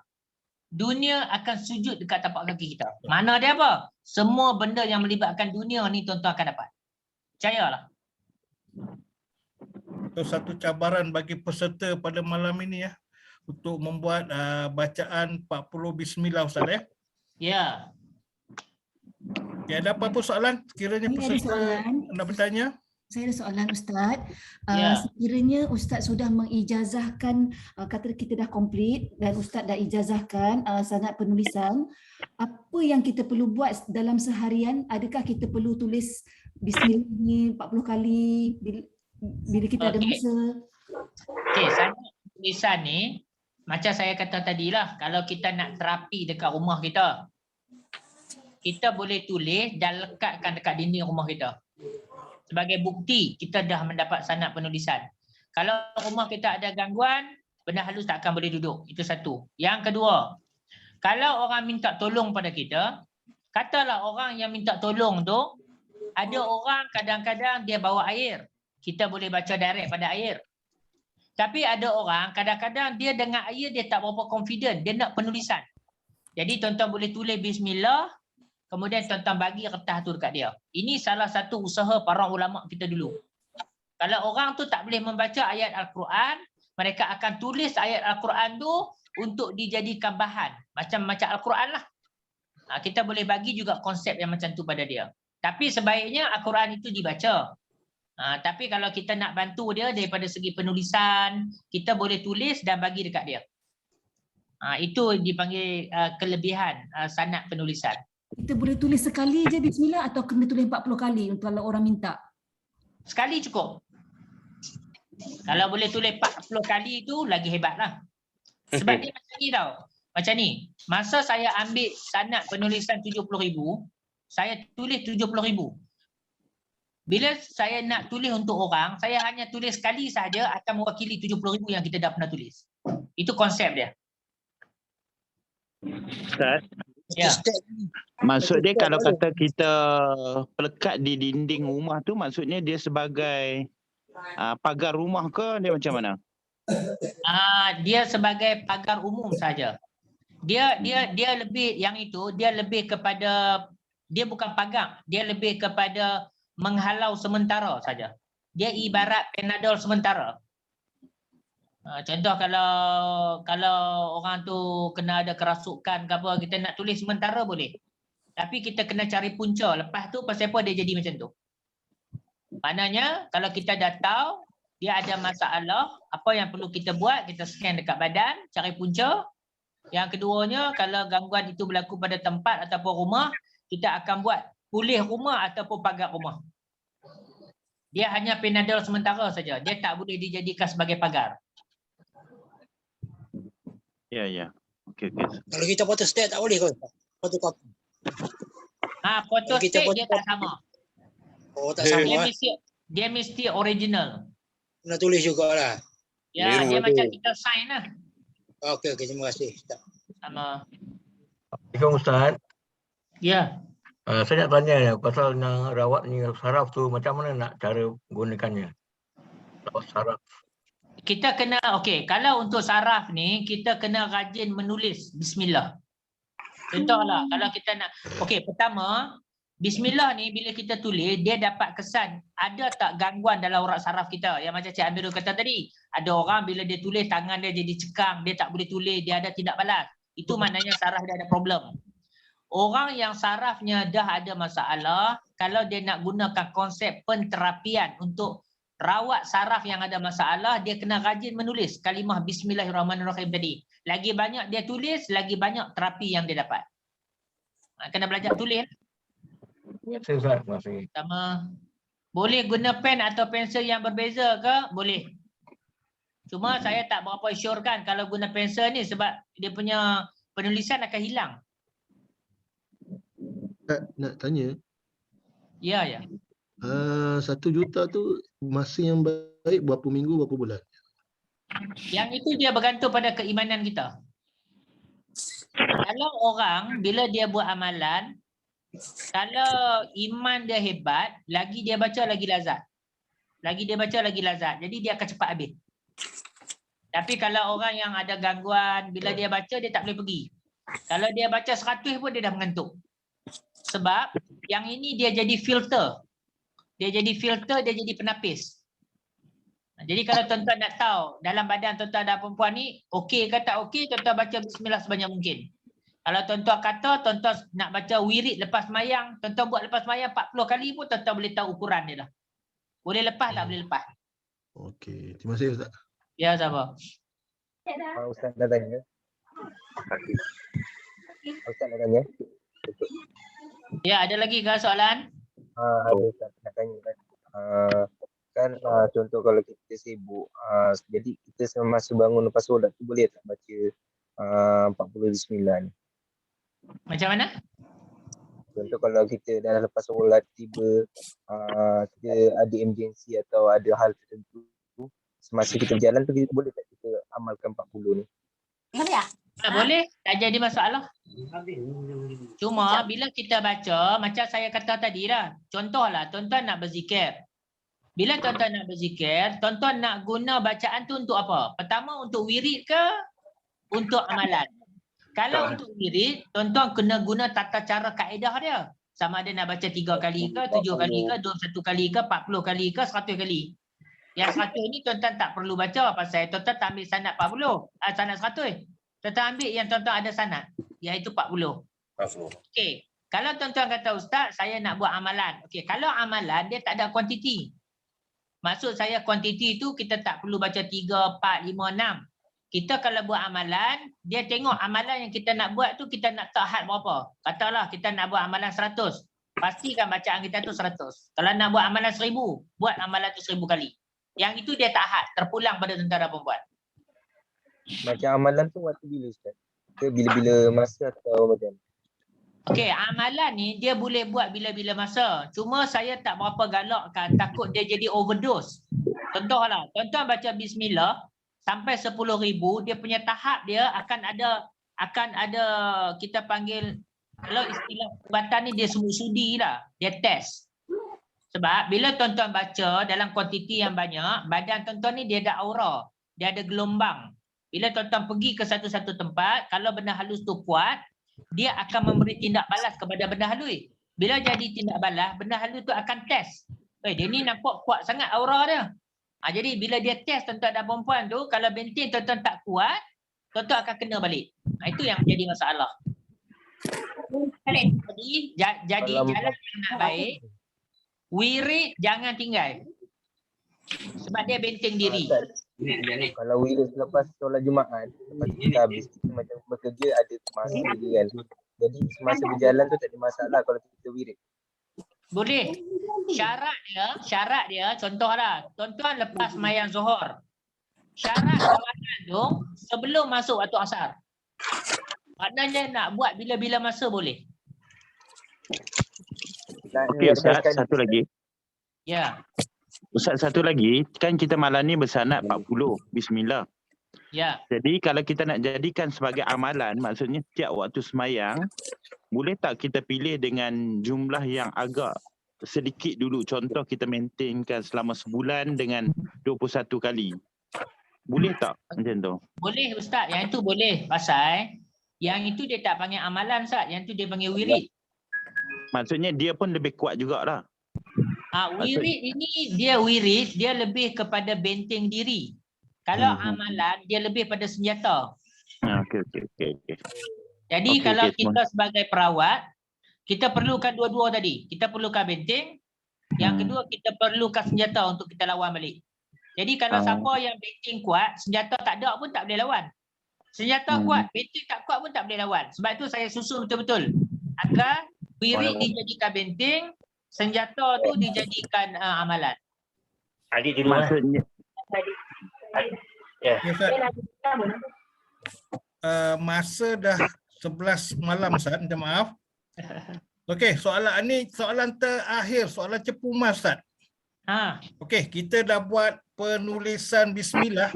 dunia akan sujud dekat tapak kaki kita. Mana dia apa? Semua benda yang melibatkan dunia ni tuan-tuan akan dapat. Percayalah. Itu satu cabaran bagi peserta pada malam ini ya, untuk membuat bacaan 40 bismillah Ustaz ya. Ya. Okay, ada apa-apa soalan sekiranya Ini ada peserta soalan. nak bertanya? Saya ada soalan Ustaz. Ya. Sekiranya Ustaz sudah mengijazahkan, kata kita dah komplit dan Ustaz dah ijazahkan sanad penulisan, apa yang kita perlu buat dalam seharian? Adakah kita perlu tulis bismillah ni 40 kali bila kita ada Okey. masa? Okey, sanad tulisan ni macam saya kata tadilah, kalau kita nak terapi dekat rumah kita, kita boleh tulis dan lekatkan dekat dinding rumah kita. Sebagai bukti kita dah mendapat sanad penulisan. Kalau rumah kita ada gangguan, benda halus tak akan boleh duduk. Itu satu. Yang kedua, kalau orang minta tolong pada kita, katalah orang yang minta tolong tu, ada orang kadang-kadang dia bawa air. Kita boleh baca direct pada air. Tapi ada orang kadang-kadang dia dengan air dia tak berapa confident, dia nak penulisan. Jadi tuan-tuan boleh tulis bismillah, kemudian tuan-tuan bagi kertas tu dekat dia. Ini salah satu usaha para ulama kita dulu. Kalau orang tu tak boleh membaca ayat Al-Quran, mereka akan tulis ayat Al-Quran tu untuk dijadikan bahan. Macam Al-Quran lah. Kita boleh bagi juga konsep yang macam tu pada dia. Tapi sebaiknya Al-Quran itu dibaca. Tapi kalau kita nak bantu dia daripada segi penulisan, kita boleh tulis dan bagi dekat dia. Itu dipanggil kelebihan sanad penulisan. Kita boleh tulis sekali je bismillah atau kena tulis 40 kali untuk kalau orang minta? Sekali cukup. Kalau boleh tulis 40 kali tu lagi hebat lah. Sebab dia macam ni tau. Macam ni. Masa saya ambil sanad penulisan 70,000, saya tulis 70,000. Bila saya nak tulis untuk orang, saya hanya tulis sekali saja akan mewakili 70,000 yang kita dah pernah tulis. Itu konsep dia. Ustaz, Ya. maksud dia kalau kata kita pelekat di dinding rumah tu, maksudnya dia sebagai pagar rumah ke dia macam mana? Dia sebagai pagar umum saja. Dia lebih yang itu, dia lebih kepada, dia bukan pagar, dia lebih kepada menghalau sementara saja. Dia ibarat Panadol sementara. Contoh kalau orang tu kena ada kerasukan ke apa, kita nak tulis sementara boleh. Tapi kita kena cari punca. Lepas tu pasal apa dia jadi macam tu. Maknanya kalau kita dah tahu dia ada masalah, apa yang perlu kita buat, kita scan dekat badan, cari punca. Yang keduanya, kalau gangguan itu berlaku pada tempat ataupun rumah, kita akan buat pulih rumah ataupun pagar rumah. Dia hanya Panadol sementara saja. Dia tak boleh dijadikan sebagai pagar. Ya. Okey. Kalau kita photostat tak boleh ke? Fotokopi. Photostat dia tak sama. Oh, tak sama. Dia mesti original. Kena tulis jugalah. Ya, dia macam kita sign lah. Okey, terima kasih. Sama. Assalamualaikum Ustaz. Ya. Saya nak tanya ya, pasal yang rawat ni saraf tu macam mana nak cara gunakannya? Rawat saraf. Kita kena, okey, kalau untuk saraf ni, kita kena rajin menulis bismillah. Contohlah, kalau kita nak, okey, pertama, bismillah ni bila kita tulis, dia dapat kesan, ada tak gangguan dalam urat saraf kita? Yang macam Cik Amirul kata tadi, ada orang bila dia tulis, tangan dia jadi cekang, dia tak boleh tulis, dia ada tindak balas. Itu maknanya saraf dia ada problem. Orang yang sarafnya dah ada masalah, kalau dia nak gunakan konsep penterapian untuk rawat saraf yang ada masalah, dia kena rajin menulis kalimah Bismillahirrahmanirrahim tadi. Lagi banyak dia tulis, lagi banyak terapi yang dia dapat. Kena belajar tulis. Terima kasih. Sama. Boleh guna pen atau pensel yang berbeza ke? Boleh. Cuma saya tak berapa syorkan kalau guna pensel ni sebab dia punya penulisan akan hilang. Nak tanya. Ya. 1 juta tu masa yang baik berapa minggu, berapa bulan? Yang itu dia bergantung pada keimanan kita. Kalau orang bila dia buat amalan, kalau iman dia hebat, lagi dia baca lagi lazat. Lagi dia baca lagi lazat. Jadi dia akan cepat habis. Tapi kalau orang yang ada gangguan, bila dia baca dia tak boleh pergi. Kalau dia baca 100 pun dia dah mengantuk. Sebab yang ini dia jadi filter. Dia jadi filter, dia jadi penapis. Jadi kalau tuan-tuan nak tahu dalam badan tuan-tuan dan perempuan ni okey ke tak okey, tuan-tuan baca bismillah sebanyak mungkin. Kalau tuan-tuan kata tuan-tuan nak baca wirid lepas mayang, tuan-tuan buat lepas mayang 40 kali pun tuan-tuan boleh tahu ukuran dia dah. Boleh lepas tak? Boleh lepas. Okey, terima kasih Ustaz. Ya, sabar. Ustaz dah tanya. Ustaz dah tanya. Ya, ada lagi ke soalan? Ada Ustaz nak tanya kan. Kan contoh kalau kita sibuk, jadi kita semasa bangun lepas solat tu boleh tak baca 40 bismillah ni? Macam mana? Contoh kalau kita dah lepas solat tiba, kita ada emergency atau ada hal tertentu, semasa kita berjalan tu kita boleh tak kita amalkan 40 ni? Boleh, tak jadi masalah. Cuma bila kita baca, macam saya kata tadi lah, contohlah tuan-tuan nak berzikir. Bila tuan-tuan nak berzikir, tuan-tuan nak guna bacaan tu untuk apa? Pertama untuk wirid ke? Untuk amalan. Kalau untuk wirid, tuan-tuan kena guna tata cara kaedah dia. Sama ada nak baca 3 kali ke, 7 kali ke, 21 kali ke, 40 kali ke, 100 kali. Yang 100 ni tuan-tuan tak perlu baca pasal tuan-tuan tak ambil sanad 40, sanad 100. Tuan-tuan ambil yang tuan-tuan ada sanad, iaitu 40. Okey. Kalau tuan-tuan kata Ustaz, saya nak buat amalan. Okey, kalau amalan dia tak ada kuantiti. Maksud saya kuantiti tu kita tak perlu baca 3, 4, 5, 6. Kita kalau buat amalan, dia tengok amalan yang kita nak buat tu kita nak tak had berapa. Katalah kita nak buat amalan 100. Pastikan bacaan kita tu 100. Kalau nak buat amalan 1000, buat amalan tu 1000 kali. Yang itu dia tak had, terpulang pada tentara perempuan. Macam amalan tu waktu bila Ustaz? Ke bila-bila masa atau macam? Okey, amalan ni dia boleh buat bila-bila masa. Cuma saya tak berapa galakkan, takut dia jadi overdose. Contohlah, tuan-tuan baca bismillah sampai 10,000, dia punya tahap dia akan ada kita panggil, kalau istilah perubatan ni dia sudi lah, dia test. Sebab bila tuan-tuan baca dalam kuantiti yang banyak, badan tuan-tuan ni dia ada aura, dia ada gelombang. Bila tuan-tuan pergi ke satu-satu tempat, kalau benda halus tu kuat, dia akan memberi tindak balas kepada benda halus. Bila jadi tindak balas, benda halus tu akan test. Dia ni nampak kuat sangat aura dia. Jadi bila dia test tuan-tuan dan perempuan tu, kalau benteng tuan-tuan tak kuat, tuan-tuan akan kena balik. Itu yang menjadi masalah. Jadi jalan yang nak baik, wirid jangan tinggal. Sebab dia benteng diri. Kalau wirid lepas solat Jumaat, lepas kita habis, kita macam bekerja ada masa dia kan. Jadi semasa berjalan tu tak ada masalah kalau kita wirid. Boleh. Syarat dia contohlah, tuan-tuan lepas mayang Zuhur. Syarat amalan tu sebelum masuk waktu asar. Maknanya nak buat bila-bila masa boleh. Okey Ustaz, satu lagi. Ya. Ustaz, satu lagi, kan kita malam ni bersanad 40 bismillah. Ya. Jadi kalau kita nak jadikan sebagai amalan, maksudnya setiap waktu semayang, boleh tak kita pilih dengan jumlah yang agak sedikit dulu? Contoh kita maintainkan selama sebulan dengan 21 kali. Boleh tak macam tu? Boleh Ustaz, yang itu boleh. Pasal yang itu dia tak panggil amalan Ustaz, yang itu dia panggil wirid. Maksudnya dia pun lebih kuat jugalah. Wirid ini dia wirid, dia lebih kepada benteng diri. Kalau amalan dia lebih pada senjata. Okey. Jadi kalau kita sebagai perawat, kita perlukan dua-dua tadi. Kita perlukan benteng, yang kedua kita perlukan senjata untuk kita lawan balik. Jadi kalau siapa yang benteng kuat, senjata tak ada pun tak boleh lawan. Senjata kuat, benteng tak kuat pun tak boleh lawan. Sebab itu saya susun betul-betul. Agar wirid dijadikan benteng, senjata tu dijadikan amalan. Adik di rumah. Maksudnya Ya, masa dah 11 malam Ustaz, minta maaf. Okey, soalan ni soalan terakhir, soalan cepu mas Ustaz. Okey, kita dah buat penulisan bismillah.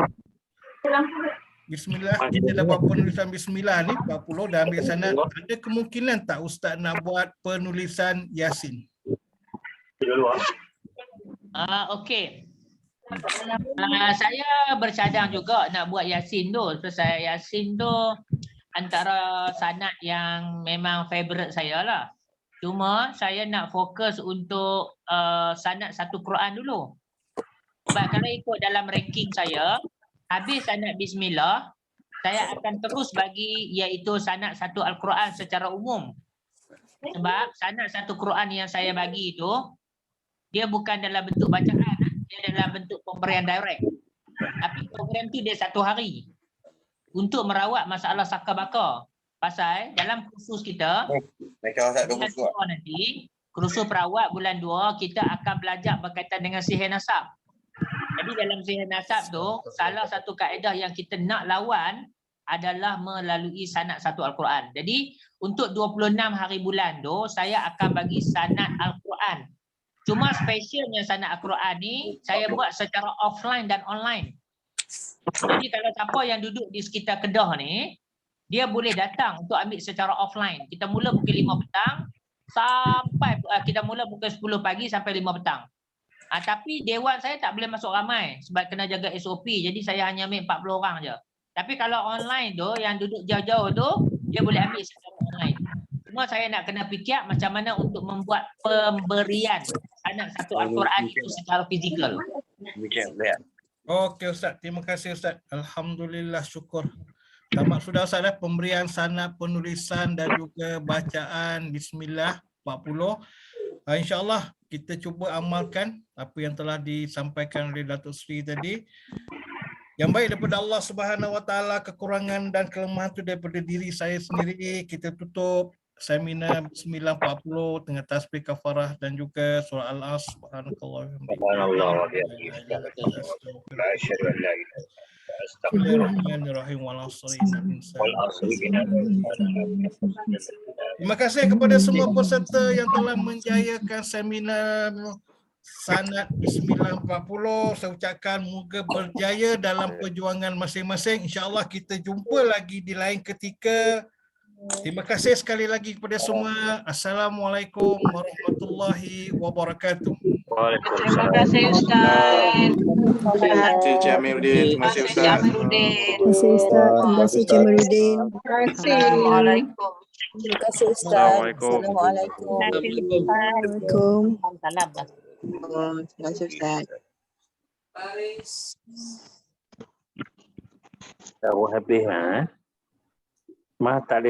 Kita dah buat penulisan bismillah ni 40 dah ambil sanad. Ada kemungkinan tak Ustaz nak buat penulisan Yasin? Okey. Saya bercadang juga nak buat Yasin tu. Sebab Yasin tu antara sanad yang memang favorite saya lah. Cuma saya nak fokus untuk sanad satu Quran dulu. Sebab kalau ikut dalam ranking saya, habis sanad Bismillah, saya akan terus bagi iaitu sanad satu Al-Quran secara umum. Sebab sanad satu Quran yang saya bagi itu, dia bukan dalam bentuk bacaan, dia dalam bentuk pemberian direct. Tapi program tu dia 1 hari untuk merawat masalah saka-baka. Pasal dalam kursus kita, bulan 2 nanti, kursus perawat bulan 2, kita akan belajar berkaitan dengan sihir nasab. Jadi dalam sihir nasab tu, salah satu kaedah yang kita nak lawan adalah melalui sanad satu Al-Quran. Jadi untuk 26 hari bulan tu, saya akan bagi sanad Al-Quran. Cuma spesialnya sanad Al-Quran ni, saya buat secara offline dan online. Jadi kalau siapa yang duduk di sekitar Kedah ni, dia boleh datang untuk ambil secara offline. Kita mula pukul 5 petang sampai kita mula pukul 10 pagi sampai 5 petang. Tapi dewan saya tak boleh masuk ramai sebab kena jaga SOP. Jadi saya hanya ambil 40 orang je. Tapi kalau online tu yang duduk jauh-jauh tu, dia boleh ambil secara online. Cuma saya nak kena fikir macam mana untuk membuat pemberian anak satu Al-Quran itu secara fizikal. Okey Ustaz, terima kasih Ustaz. Alhamdulillah, syukur. Tamat sudah Ustaz dah pemberian sanad, penulisan dan juga bacaan Bismillah 40. InsyaAllah kita cuba amalkan apa yang telah disampaikan oleh Datuk Sri tadi. Yang baik daripada Allah Subhanahu Wa Taala, kekurangan dan kelemahan itu daripada diri saya sendiri. Kita tutup seminar Bismillah 40 dengan tasbih kafarah dan juga surah Al-As. Subhanallah. Terima kasih kepada semua peserta yang telah menjayakan seminar sanad Bismillah 40. Saya ucapkan moga berjaya dalam perjuangan masing-masing. InsyaAllah kita jumpa lagi di lain ketika. Terima kasih sekali lagi kepada semua. Assalamualaikum warahmatullahi wabarakatuh. Terima kasih Ustaz. Terima kasih Jamiluddin. Terima kasih Ustaz. Terima kasih Ustaz. Terima kasih Jamiluddin. Assalamualaikum. Terima kasih Ustaz. Assalamualaikum. Assalamualaikum. Salam. Terima kasih Ustaz. Tahu habis ha? Mah tak